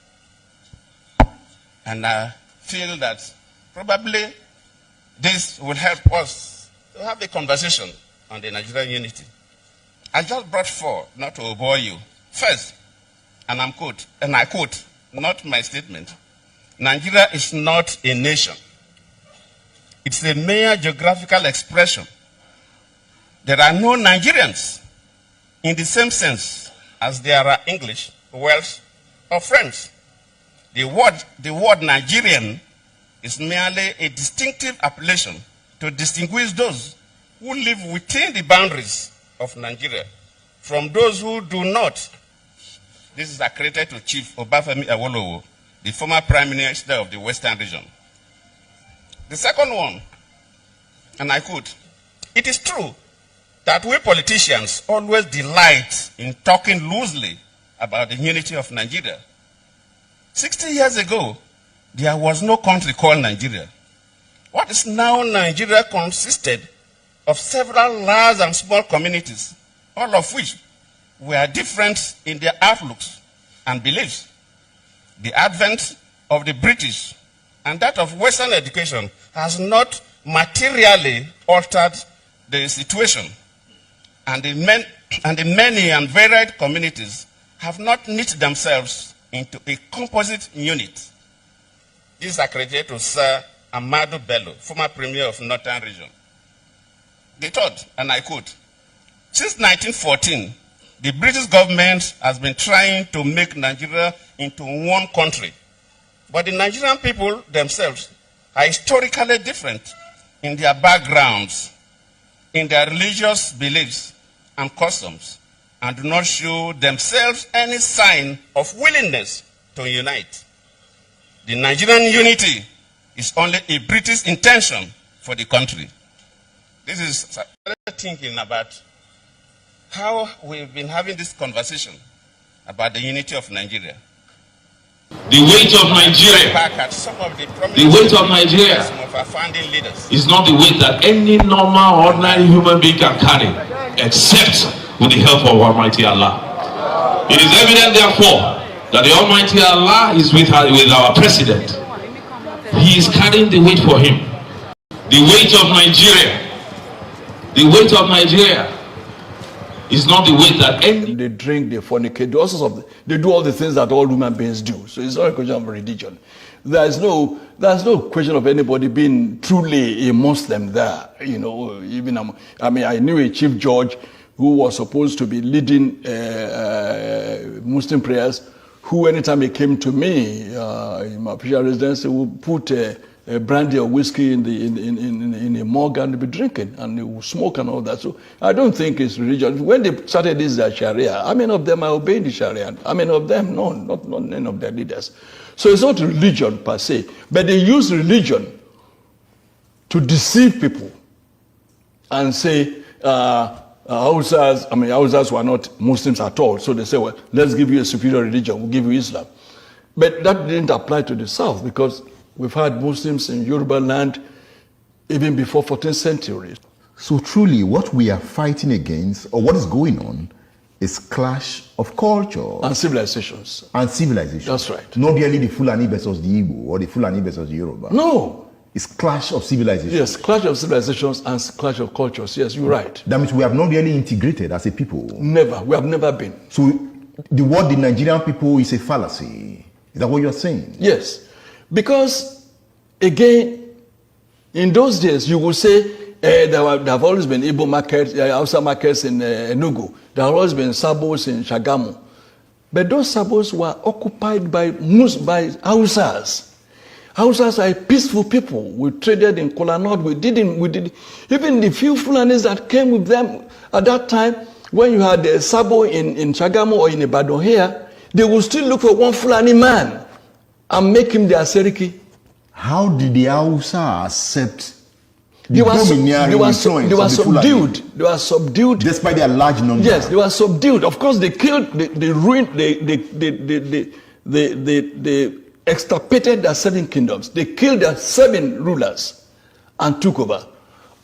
[SPEAKER 10] And I feel that probably this will help us to have a conversation on the Nigerian unity. I just brought four, not to bore you. First, and I quote, not my statement, Nigeria is not a nation. It's a mere geographical expression. There are no Nigerians in the same sense as there are English, Welsh, or French. The word Nigerian is merely a distinctive appellation to distinguish those who live within the boundaries of Nigeria from those who do not. This is accredited to Chief Obafemi Awolowo, the former Prime Minister of the Western region. The second one, and I quote, it is true that we politicians always delight in talking loosely about the unity of Nigeria. 60 years ago, there was no country called Nigeria. What is now Nigeria consisted of several large and small communities, all of which were different in their outlooks and beliefs. The advent of the British and that of Western education has not materially altered the situation, and the many and varied communities have not knit themselves into a composite unit. This is accredited to Sir Ahmadu Bello, former Premier of Northern Region. The third, and I quote, since 1914, the British government has been trying to make Nigeria into one country. But the Nigerian people themselves are historically different in their backgrounds, in their religious beliefs and customs, and do not show themselves any sign of willingness to unite. The Nigerian unity is only a British intention for the country. This is thinking about how we've been having this conversation about the unity of Nigeria.
[SPEAKER 8] The weight of Nigeria,
[SPEAKER 10] back at some of the
[SPEAKER 8] the weight of Nigeria
[SPEAKER 10] some of our founding leaders.
[SPEAKER 8] is not the weight that any normal, ordinary human being can carry, except with the help of Almighty Allah. It is evident, therefore, that the Almighty Allah is with our president. He is carrying the weight for him. The weight of Nigeria, the weight of Nigeria is not the weight that any...
[SPEAKER 11] They drink, they fornicate, they do all the things that all human beings do. So it's not a question of religion. There's no question of anybody being truly a Muslim there. You know, even I knew a chief judge who was supposed to be leading Muslim prayers, who anytime he came to me in my official residence, he would put a brandy or whiskey in a mug and be drinking, and they would smoke and all that. So I don't think it's religion. When they started this Sharia, how many of them are obeying the Sharia? How many of them? No, not none of their leaders. So it's not religion per se, but they use religion to deceive people and say, Hausas were not Muslims at all. So they say, well, let's give you a superior religion, we'll give you Islam. But that didn't apply to the South, because we've had Muslims in Yoruba land even before 14th century.
[SPEAKER 12] So truly what we are fighting against, or what is going on, is clash of culture.
[SPEAKER 11] And civilizations.
[SPEAKER 12] And civilizations.
[SPEAKER 11] That's right.
[SPEAKER 12] Not really the Fulani versus the Igbo, or the Fulani versus the Yoruba.
[SPEAKER 11] No.
[SPEAKER 12] It's clash of civilizations.
[SPEAKER 11] Yes, clash of civilizations and clash of cultures. Yes, you're right.
[SPEAKER 12] That means we have not really integrated as a people.
[SPEAKER 11] Never. We have never been.
[SPEAKER 12] So the word the Nigerian people is a fallacy. Is that what you're saying?
[SPEAKER 11] Yes. Because, again, in those days, you will say, there have always been Igbo markets, Hausa markets in Enugu. There have always been Sabos in Shagamu. But those Sabos were occupied by Hausas. Hausas are peaceful people. We traded in Kola North. We did even the few Fulanis that came with them at that time, when you had a Sabo in Shagamu or in Ibadan here, they would still look for one Fulani man and make him their Seriki.
[SPEAKER 12] How did the Hausa accept
[SPEAKER 11] they were subdued. They were subdued.
[SPEAKER 12] Despite their large number.
[SPEAKER 11] Yes, they were subdued. Of course, they killed, they ruined, they extirpated their 7 kingdoms. They killed their 7 rulers and took over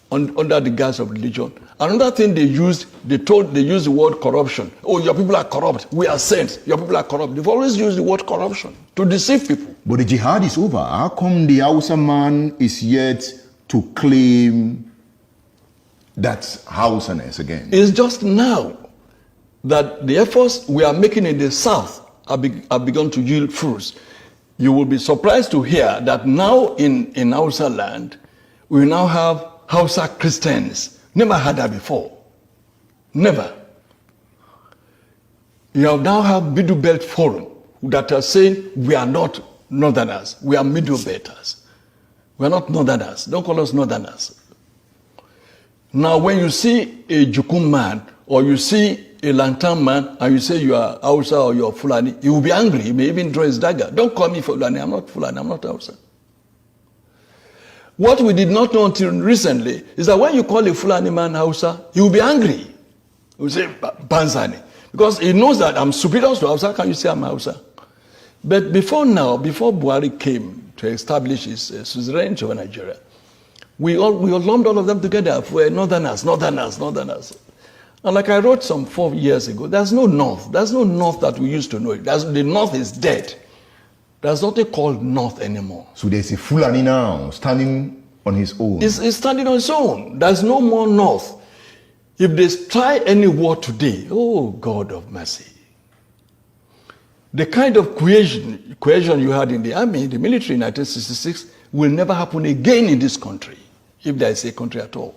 [SPEAKER 11] under the guise of religion. Another thing they used, they used the word corruption. Oh, your people are corrupt. We are saints. Your people are corrupt. They've always used the word corruption to deceive people.
[SPEAKER 12] But the jihad is over. How come the Hausa man is yet to claim that Hausaness again?
[SPEAKER 11] It's just now that the efforts we are making in the South have begun to yield fruits. You will be surprised to hear that now in Hausa land, we now have Hausa Christians. Never had that before. Never. You now have Middle Belt Forum that are saying we are not Northerners, we are Middle Belters. We are not Northerners. Don't call us Northerners. Now when you see a Jukum man or you see a Lantan man and you say you are Hausa or you are Fulani, he will be angry. He may even draw his dagger. Don't call me Fulani. I'm not Fulani. I'm not Hausa. What we did not know until recently is that when you call a Fulani man Hausa, he will be angry. He will say Banzani. Because he knows that I'm superior to Hausa. Can you say I'm Hausa? But before now, before Buhari came to establish his suzerainty over Nigeria, we lumped all of them together for Northerners. And like I wrote some 4 years ago, there's no North. There's no North that we used to know. The North is dead. There's nothing called North anymore.
[SPEAKER 12] So there's a Fulani now standing on his own.
[SPEAKER 11] He's standing on his own. There's no more North. If they try any war today, oh God of mercy. The kind of cohesion you had in the army, the military in 1966, will never happen again in this country, if there is a country at all.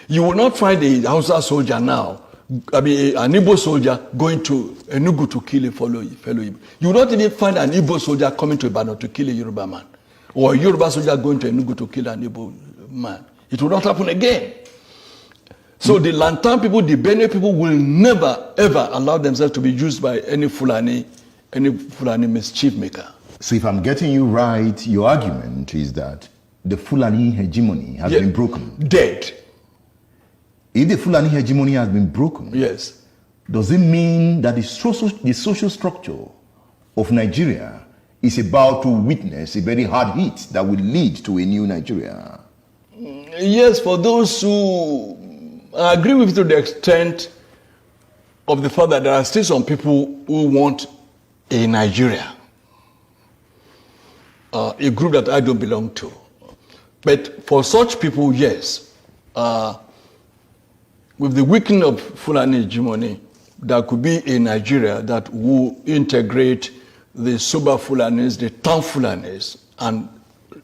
[SPEAKER 11] You will not find a Hausa soldier now, an Igbo soldier going to Enugu to kill a fellow Igbo. You will not even find an Igbo soldier coming to Ibadan to kill a Yoruba man, or a Yoruba soldier going to Enugu to kill an Igbo man. It will not happen again. So the Lantan people, the Benue people will never ever allow themselves to be used by any Fulani mischief maker.
[SPEAKER 12] So if I'm getting you right, your argument is that the Fulani hegemony has been broken.
[SPEAKER 11] Dead.
[SPEAKER 12] If the Fulani hegemony has been broken,
[SPEAKER 11] yes,
[SPEAKER 12] does it mean that the social structure of Nigeria is about to witness a very hard hit that will lead to a new Nigeria.
[SPEAKER 11] Yes, for those who I agree with you to the extent of the fact that there are still some people who want a Nigeria, a group that I don't belong to. But for such people, yes, with the weakening of Fulani hegemony, there could be a Nigeria that will integrate the Suba Fulanis, the town Fulanis, and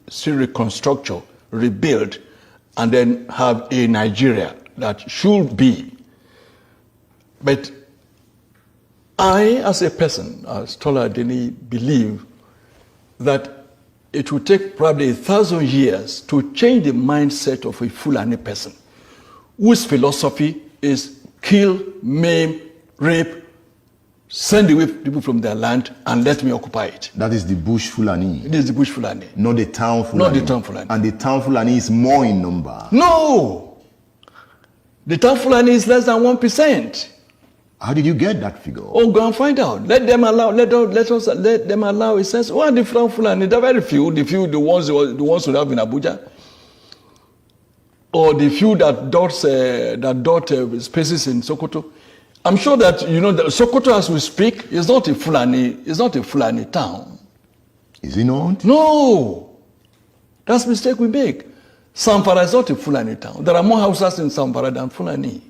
[SPEAKER 11] still reconstruct, rebuild, and then have a Nigeria that should be. But I, as a person, as Tola Adeni, believe that it will take probably 1,000 years to change the mindset of a Fulani person whose philosophy is kill, maim, rape, send away people from their land and let me occupy it.
[SPEAKER 12] That is the bush Fulani.
[SPEAKER 11] It is the bush Fulani.
[SPEAKER 12] Not the town Fulani.
[SPEAKER 11] Not the town Fulani.
[SPEAKER 12] And the town Fulani is more in number.
[SPEAKER 11] No! The town Fulani is less than 1%.
[SPEAKER 12] How did you get that figure?
[SPEAKER 11] Oh, go and find out. Let them allow. Let them allow. It says, "Oh, the town Fulani, they're very few. The ones who have in Abuja, or the few that dot spaces in Sokoto." I'm sure that you know that Sokoto, as we speak, is not a Fulani. It's not a Fulani town.
[SPEAKER 12] Is it not?
[SPEAKER 11] No, that's a mistake we make. Zamfara is not a Fulani town. There are more houses in Zamfara than Fulani.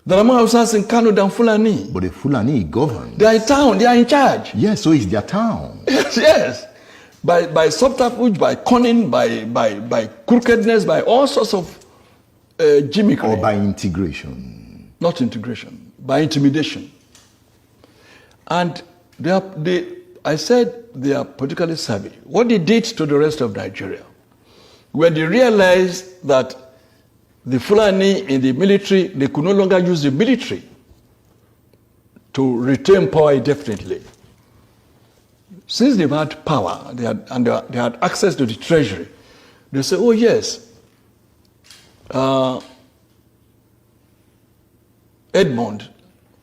[SPEAKER 11] There are more houses in Kano than Fulani.
[SPEAKER 12] But the Fulani govern.
[SPEAKER 11] They are in town. They are in charge.
[SPEAKER 12] Yes, so it's their town.
[SPEAKER 11] Yes. By subterfuge, by cunning, by crookedness, by all sorts of gimmickry.
[SPEAKER 12] Or by integration.
[SPEAKER 11] Not integration. By intimidation. And I said they are politically savvy. What they did to the rest of Nigeria, when they realized that the Fulani in the military, they could no longer use the military to retain power indefinitely. Since they've had power, they had access to the treasury, they say, oh yes, Edmond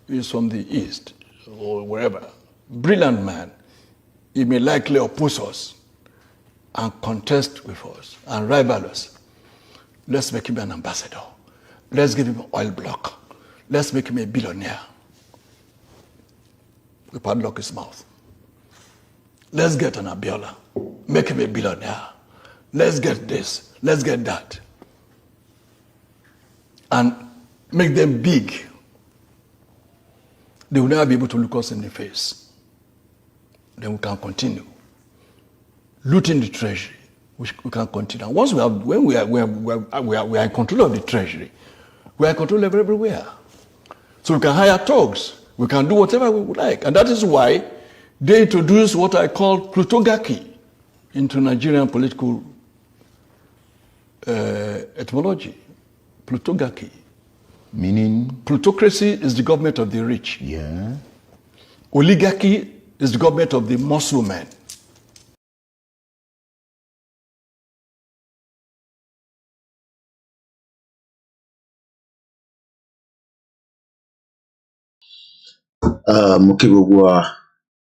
[SPEAKER 11] is from the east, or wherever, brilliant man, he may likely oppose us and contest with us and rival us. Let's make him an ambassador. Let's give him an oil block. Let's make him a billionaire. We padlock his mouth. Let's get an Abiola. Make him a billionaire. Let's get this. Let's get that. And make them big. They will never be able to look us in the face. Then we can continue. Looting the treasury. We can continue. And once when we are in control of the treasury, we are in control of everywhere. So we can hire thugs. We can do whatever we would like. And that is why they introduced what I call plutocracy into Nigerian political etymology. Plutocracy.
[SPEAKER 12] Meaning?
[SPEAKER 11] Plutocracy is the government of the rich.
[SPEAKER 12] Yeah.
[SPEAKER 11] Oligarchy is the government of the muscle men.
[SPEAKER 13] Mukibugwa,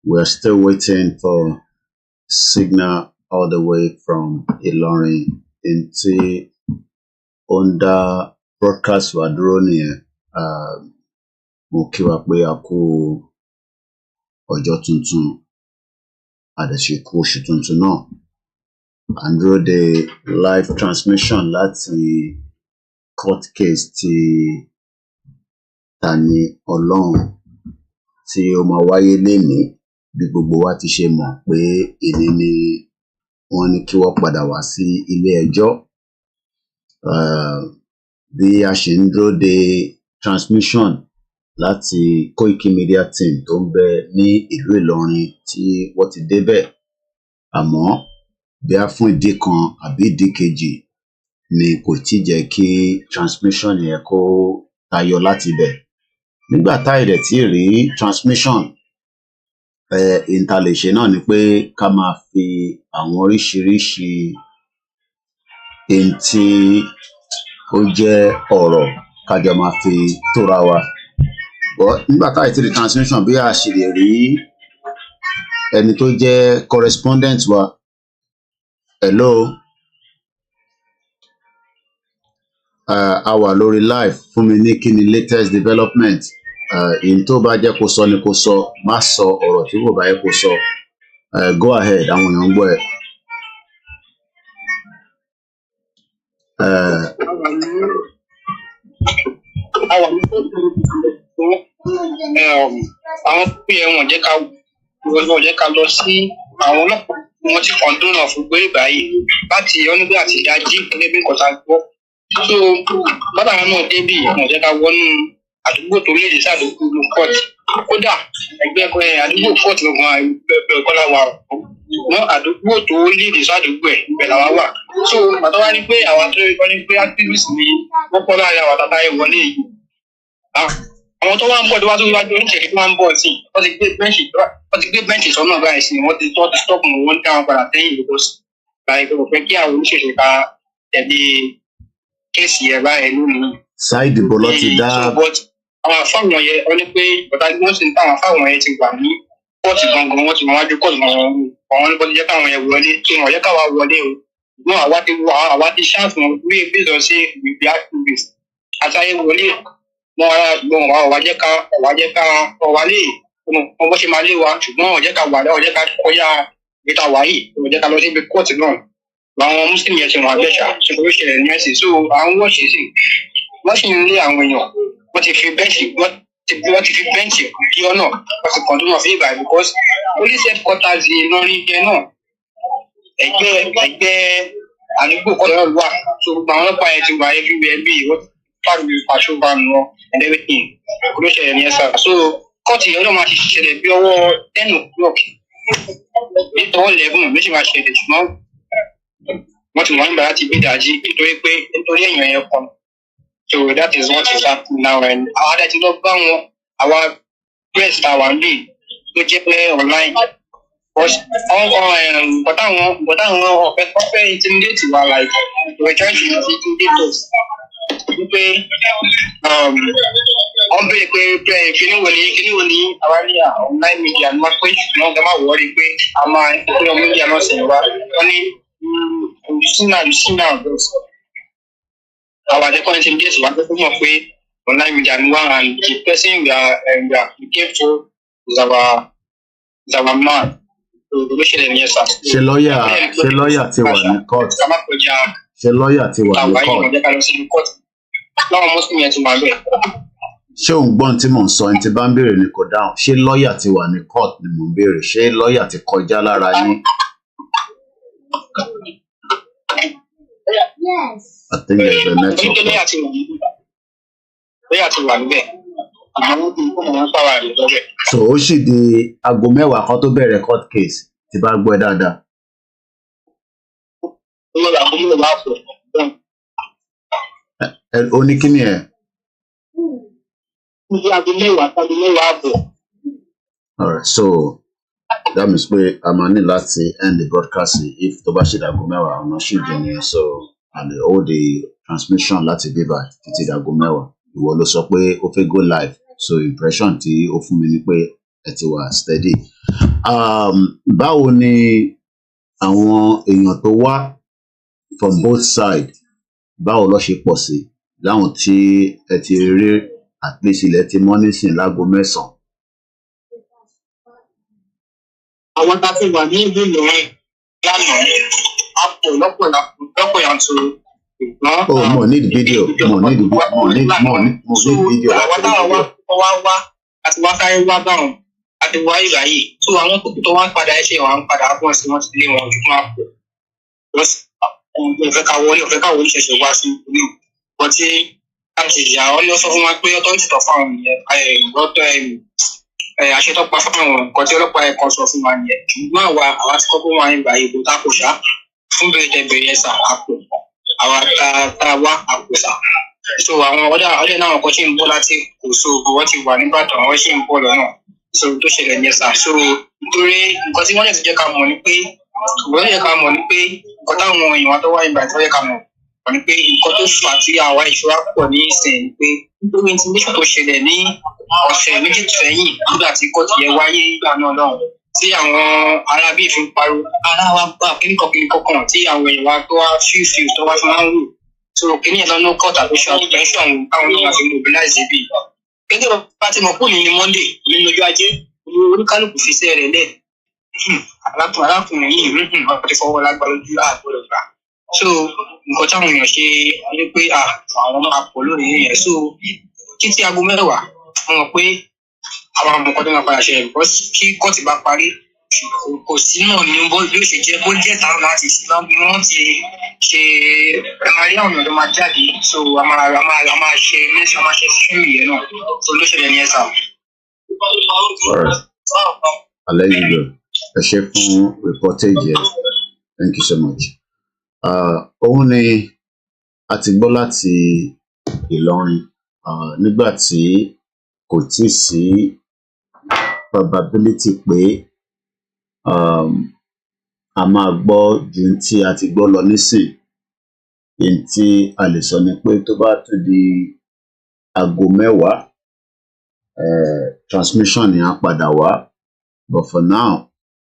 [SPEAKER 13] we're still waiting for signal all the way from ILORIN into under broadcast Wadroni. Mukiwa pe aku ọjọ́ tuntun adesiku oṣù tuntun náà. Andro de live transmission láti court case ti Tani Olohun tí ó máa wáyé lénìí bí gbogbo wa ti ṣe mọ̀ pé èní ni wọ́n ní kí wọ́n padà wá sí ilé ẹjọ́. Bí a ṣe ń dúró de transmission láti KOIKIMEDIA team tó ń bẹ ní ìlú Ìlọrin tí wọ́n ti débẹ̀. Àmọ́ bí a fún ìdí kan àbí ìdí kejì ni kò tí jẹ́ kí transmission yẹn kó tayọ láti bẹ̀. Nígbà táì rẹ̀ tí rí transmission, ìntàlẹ̀ṣe náà ni pé ká máa fi àwọn oríṣiríṣi tí ó jẹ́ ọ̀rọ̀ kájọ máa fi tóra wa. but nígbà tá àìtí retransmission bí a ṣe lè rí ẹni tó jẹ́ correspondent wa. Hello. A wà lórí live fún mi ní kí ni latest development. Èyí tó bá jẹ́ kó sọ ni kó sọ, má sọ ọ̀rọ̀ tí kò bá yẹ kó sọ. Go ahead, àwọn èèyàn ń gbọ́ ẹ.
[SPEAKER 14] Àwọn pm wọ́n jẹ́ ká lọ sí àwọn ọlọ́pàá wọ́n ti kàn dúnà fún gbé báyìí láti onígbé àti ìdájí gẹ́gẹ́ bí nǹkan tá a gbọ́. So bàbá náà débì wọ́n jẹ́ ká wọnú àdúgbò tó léde sádùúgbò court. Kódà ẹgbẹ́ àdúgbò court gbọ̀ngàn ẹgbẹ́ kọ́lá wa wọ́n àdúgbò tó léde sádùúgbò ẹ̀ ibẹ̀ làwa wà. So bàtà wá ní pé àwọn tó rí kọ́ ní pé activist ni wọ́n pọ̀ láàrin àwọn àtàtà ẹ̀ wọlé yìí. Àwọn tó wá ń bọ̀ tó wá tó wájú oníṣèlú tó wá ń bọ̀ sí wọ́n ti gbé bẹ́ǹchì sọ́nà báyìí sí wọ́n ti stop wọn dá wọn padà sẹ́yìn because báyìí kò fẹ́ kí àwọn oníṣèlú ká tẹ̀lé kéèsì ẹ̀ báyìí lónìí.
[SPEAKER 13] Ṣáìdì bọ́ lọ ti dá.
[SPEAKER 14] Àwọn afáwọn yẹn wọ́n ní pé bọ̀dá wọ́n sì ń táwọn afáwọn yẹn ti wà ní kóòtù gangan wọ́n ti mọ wájú kóòtù gangan àwọn ní bọ́dí jẹ́ káwọn yẹn wọlé tí wọ́n yẹ káwa wọlé o ṣùgbọ́n àwa ti ṣáàfù bí bíjọ sí ìgbìbí activist àtàyè wọlé wọn ọ̀wá jẹ́ ká ọ̀wá lè wọn bó ṣe máa lé wa ṣùgbọ́n ọ̀jẹ́ ká wà ọ̀jẹ́ ká kọjá ìta wáyé ọ̀jẹ́ ká lọ síbi kóòtù náà làwọn muslim yẹn ti wọn àgbẹ̀ṣà ṣùgbọ́n ó ṣẹlẹ̀ ní ẹ̀sìn so àwọn wọ́ọ̀ṣì sì wọ́n sì ń lé àwọn èèyàn wọ́n ti fi bẹ́ǹchì kí ọ́nà wọ́n ti kọ̀ọ̀dún náà fi ìgbà because police headquarters Ìlọrin jẹ náà ẹgbẹ́ àdúgbò kọ́ lọ́wọ́ wà so gbogbo àwọn ọlọ́pàá yẹn ti wà everywhere bí wọ́n part with patrol van wọn and everything kò ló ṣẹlẹ̀ ní ẹ̀sà so kọ́ọ̀tì yẹn ló máa ti ṣẹlẹ̀ bí ọwọ́ 10 o'clock nítorí 11 ló sì máa ṣẹlẹ̀ ṣùgbọ́n wọ́n ti wọ́n ń gbà láti gbé ìdájí nítorí èèyàn yẹn kan. So that is what is happening now and àwọn adé ti lọ bá wọn àwa press ta wà ní tó jẹ́ pé online bọ̀dá àwọn ọ̀fẹ́ intimidate wa like we were trying to intimidate us wípé wọ́n béèrè pé kíní wo ni àwa ní online media ni wọ́n pé ṣùgbọ́n ọ̀gá máa wọ́ọ́rí pé a máa ń pè ọ́ media náà sẹ̀yìn wa wọ́n ní you see now our department intimidate wa pé mọ̀ pé online media ni wọ́n and the person we came to is our man.
[SPEAKER 13] Ṣé lọ́ọ̀yà ti wà ní court? Ṣé lọ́ọ̀yà ti wà ní court? Ṣé òun gbọ́n tí mò ń sọ ẹni tí bá ń béèrè ni kò dáhùn? Ṣé lọ́ọ̀yà ti wà ní court ni mò ń béèrè? Ṣé lọ́ọ̀yà ti kọjá lára yín?
[SPEAKER 5] Yes.
[SPEAKER 13] I think there's a network. So ó sì di aago 10 kan tó bẹ̀rẹ̀ court case tí bá gbọ́ ẹ dáadáa. Ó ní kí ni ẹ? Alright, so that means pé a máa ní láti end the broadcast if tó bá ṣe di aago 10 ọ̀nà ṣì jẹ́ nìyẹn so and hold the transmission láti bíbá títí di aago 10. Ìwọ ló sọ pé ó fẹ́ go live so impression tí ó fún mi ni pé ẹ ti wà steady. Báwo ni àwọn èèyàn tó wá from both sides báwo ló ṣe pọ̀ sí láwọn tí ẹ ti rí at least ilẹ̀ ti mọ́ nísìn láago 9?
[SPEAKER 14] Àwọn tá a ti wà ní ìlú Ìlọrin lánàá a pọ̀ lọ́pọ̀ yanturu.
[SPEAKER 13] Oh, more need video. More need video.
[SPEAKER 14] Àwọn táwọn wá àti wá sáré wá báwọn àti wá ìgbà yìí. So àwọn kókò tó wá ń padà ẹṣẹ̀ wà ń padà bọ̀ sí wọ́n ti lé wọn ojú máa pọ̀. Òfẹ́ ká wọlé ṣẹ̀ṣẹ̀ wá sí ìlú. Wọ́n ti láti ìyá wọn lọ sọ fún wa pé ọtọ́ ń tìtọ̀ fáwọn àṣetọ́pa fáwọn nǹkan tí ọlọ́pàá ẹ̀kan sọ fún wa nìyẹn. Ṣùgbọ́n àwa ti kọ́kọ́ wá ìgbà yìí kò tákò ṣá fún bẹ̀rẹ̀ ẹ̀sà àpò. Àwọn tá a wá àkóso so àwọn ọdẹ náà kò ṣe ń bọ̀ láti kò so wọ́n ti wà nígbàdàn wọ́n ṣe ń bọ̀ lọ́nà so tó ṣẹlẹ̀ ní ẹ̀sà so nítorí nǹkan tí wọ́n lè ti jẹ́ ká mọ̀ ni pé nǹkan táwọn èèyàn tó wá ìgbà tó yẹ ká mọ̀ ni pé nǹkan tó fà á tí àwa ìṣúra pọ̀ ní ìsìn ni pé nítorí intimidation tó ṣẹlẹ̀ ní ọ̀sẹ̀ méjì sẹ́yìn nígbà tí kóòtù yẹn wáyé nígbà náà lọ́hùn tí àwọn arábí fi ń pariwo ara wa gbà kíníkan kan tí àwọn èèyàn wa tó wá fífi tó wá fi máa ń rò so kíní ẹ̀ lọ́nà kọ́ọ̀tù àtúnṣe àtúnṣe àwọn náà fi mobilize bí. gẹ́gẹ́ bá ti mọ̀ kúrò ní Monday nínú ọjọ́ ajé oníkálukú fi iṣẹ́ rẹ̀ lẹ̀ arákùnrin yìí wọ́n ti fọwọ́ lágbára ojú àgbọ̀dọ̀ gbà so nǹkan táwọn èèyàn ṣe ni pé àwọn máa pọ̀ lórí yẹn so títí aago 10 wọ́n mọ̀ pé àwọn àmọ̀kọ́ tó máa padà ṣẹlẹ̀ because kí kọ́ọ̀tì bá parí kò sí náà ní bó ṣe jẹ́ bó jẹ́ táwọn láti ṣe náà bí wọ́n ti ṣe ẹ̀márí àwọn èèyàn tó máa jáde so a máa ṣe mẹ́sàn-án máa ṣe fíìmù yẹn náà so ló ṣẹlẹ̀ ní ẹ̀sà.
[SPEAKER 13] Alẹ́ yìí lọ ẹ ṣe fún reportage yẹn thank you so much. Òun ni a ti gbọ́ láti Ìlọrin nígbà tí kò tí ì sí probability pé a máa gbọ́ ju tí a ti gbọ́ lọ nísìn èyí tí a lè sọ ni pé tó bá tún di aago 10 transmission ni a padà wá but for now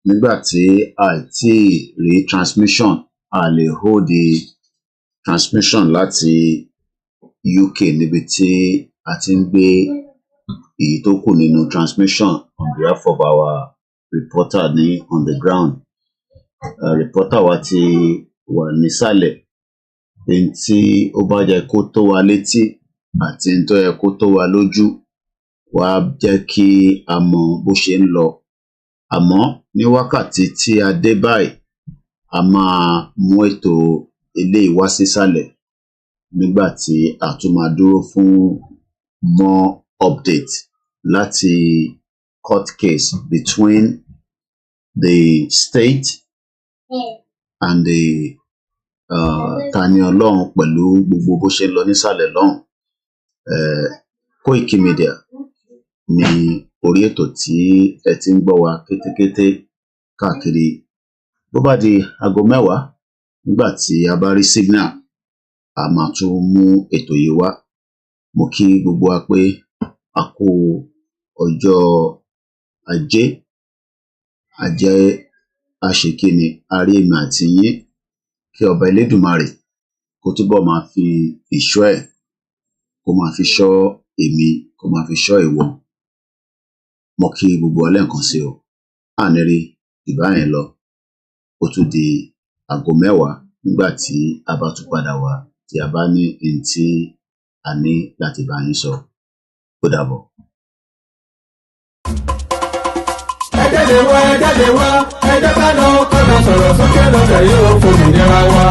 [SPEAKER 13] nígbà tí a ti rí transmission a lè hold the transmission láti UK níbi tí a ti ń gbé èyí tó kù nínú transmission on behalf of our reporter ní on the ground. Reporter wa ti wà nísàlẹ̀ èyí tí ó bá jẹ́ kó tó wa létí àti èyí tó yẹ kó tó wa lójú wá jẹ́ kí a mọ bó ṣe ń lọ. Àmọ́ ní wákàtí tí a dé báyìí a máa mú ètò eléyìí wá sísàlẹ̀ nígbà tí a tún máa dúró fún more update láti court case between the state and the Tani Olohun pẹ̀lú gbogbo bó ṣe ń lọ nísàlẹ̀ lọ́hùn. KOIKIMEDIA ni orí ètò tí ẹ ti ń gbọ́ wa kétékété káàkiri. Bó bá di aago 10 nígbà tí a bá rí signal a máa tún mú ètò yìí wá. Mo kí gbogbo wa pé a kú ọjọ́ ajé àṣekínni arí èmi àti yín kí ọba Elédùmarè kó túbọ̀ máa fi ìṣọ́ ẹ̀ kó máa fi ṣọ́ èmi kó máa fi ṣọ́ ìwọ. Mo kí gbogbo wa lẹ́ẹ̀kan sí o àníri ìbáyẹn lọ ó tún di aago 10 nígbà tí a bá tún padà wá tí a bá ní ohun tí a ní láti bá yín sọ. Ó dàbọ̀.
[SPEAKER 2] ẹ jáde wá ẹ jẹ́ ká lọ kọ́nà sọ̀rọ̀ sókè lọ́sẹ̀ yìí ó fòmìnira wa.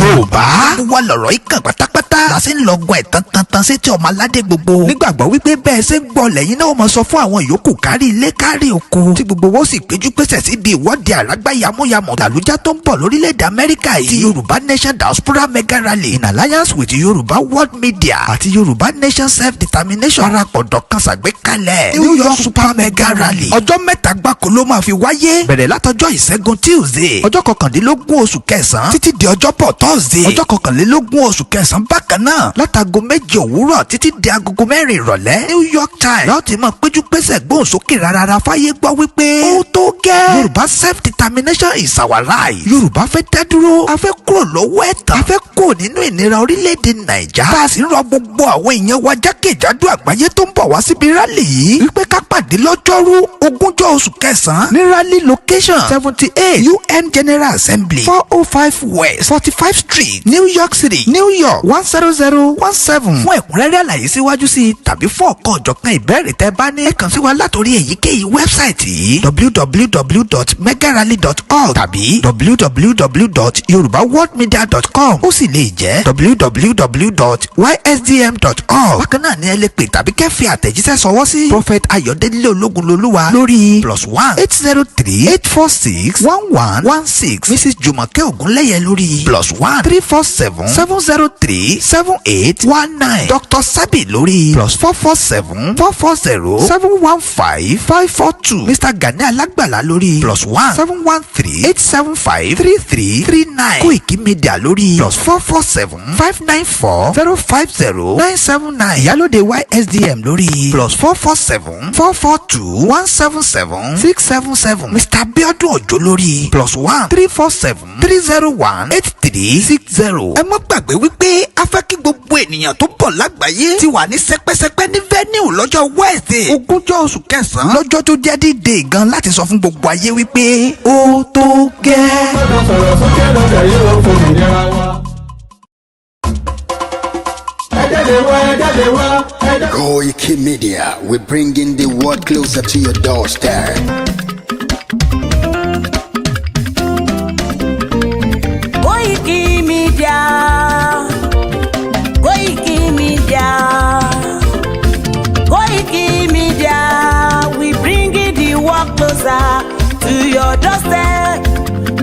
[SPEAKER 3] Yorùbá wà lọ̀rọ̀ ìkàn pátápátá la ṣe ń lọ́gùn ẹ̀ tán sétí ọmọ aládé gbogbo nígbàgbọ́ wípé bẹ́ẹ̀ ṣe ń gbọ́ lẹ́yìn náà mọ̀ sọ fún àwọn yòókù kárí ilé kárí oko tí gbogbo wọn sì péjú pésẹ̀ síbi ìwọ́de àrágbá yamuyamu làlújá tó ń bọ̀ lórílẹ̀‐èdè Amẹ́ríkà yìí ti Yorùbá Nation Diaspora Mega Rally in alliance with Yoruba World Media àti Yorùbá Nation Self-Determination parapọ̀ dọ̀kan ṣàgbékalẹ̀ New York Super Mega Rally ọjọ́ 3 gbáko ló máa fi wáyé bẹ̀rẹ̀ látọjọ́ Ìṣẹ́gun Tuesday ọjọ́ 19 oṣù kẹsàn-án títí di ọjọ́bọ̀ Thursday ọjọ́ 21 oṣù kẹsàn-án bákan náà látago 7 òwúrọ̀ títí di agogo 4 ìrọ̀lẹ́ New York Times láti máa péjú pésẹ̀ gbóhùn sókè rárá fáyé gbọ́ wípé ó tó gẹ́ Yorùbá Self-Determination is our right Yorùbá fẹ́ dá dúró a fẹ́ kúrò lọ́wọ́ ẹ̀tàn a fẹ́ kúrò nínú ìnira orílẹ̀-èdè Nàìjà tá a sì ń rọ gbogbo àwọn èèyàn wa jákèjádò àgbáyé tó ń bọ̀ wá síbi rálì yìí wípé ká pàdé lọ́jọ́rú 20 oṣù kẹsàn-án ní rally location 78 UN General Assembly 405 West 45 Street New York City New York 10017 fún ẹ̀kúnrẹ́rẹ́ àlàyé síwájú sí i tàbí fún ọ̀kan ọ̀jọ̀kan ìbéèrè tẹ́ bá ní ẹ kàn sí wa látòrí èyíkéyìí wẹ́bsáìtì yìí www.megarally.org tàbí www.yorubaworldmedia.com ó sì lè jẹ́ www.ysdm.org bákan náà ni ẹ lè pè tàbí kẹ́ fi àtẹ̀jíṣẹ́ sọwọ́ sí Prophet Ayọ̀dé Délé Ológunlolúwa lórí +1 803 846 1116 Mrs Jùmọ̀kẹ́ Ògúnlẹ́yẹ lórí +1 347 703 7819 Dr Sabi lórí +447 440 715 542 Mr Gani Alágbàlá lórí +1 713 875 3339 KOIKIMEDIA lórí +447 594 050 979 Ìyálóde YSDM lórí +447 442 177 677 Mr Abiodun Òjó lórí +1 347 301 8360. ẹ má gbàgbé wípé a fẹ́ kí gbogbo ènìyàn tó bọ̀ lágbàáyé ti wà ní sẹpẹ́sẹpẹ́ ní venue lọ́jọ́ Wednesday 20 oṣù kẹsàn-án lọ́jọ́ tó jẹ́ D-Day gan láti sọ fún gbogbo ayé wípé ó tó gẹ́.
[SPEAKER 2] sọ̀rọ̀ sókè lọ́sẹ̀ yìí ó fòmìnira wa.
[SPEAKER 15] KOIKIMEDIA, we're bringing the world closer to your doorstep.
[SPEAKER 1] KOIKIMEDIA, KOIKIMEDIA, KOIKIMEDIA, we bringing the world closer to your doorstep.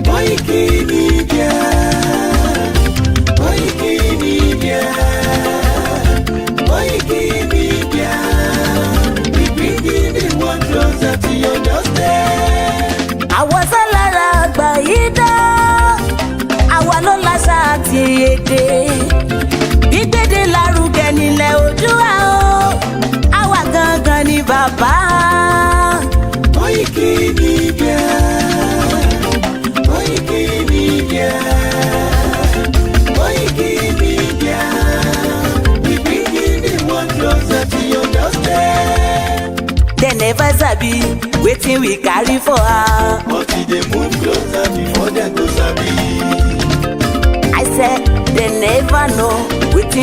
[SPEAKER 1] KOIKIMEDIA, KOIKIMEDIA. KOIKIMEDIA, we bringing the world closer to your doorstep. Àwọn sálára àgbà yìí dá, àwa ló láṣà àti èdè. Gbígbédè lárugẹ nílẹ̀ Oòduà o, àwa gangan ni bàbá. KOIKIMEDIA, KOIKIMEDIA, KOIKIMEDIA. Closer to your doorstep. They never sabi wetin we carry for her, but they move closer before they go sabi. I said they never know wetin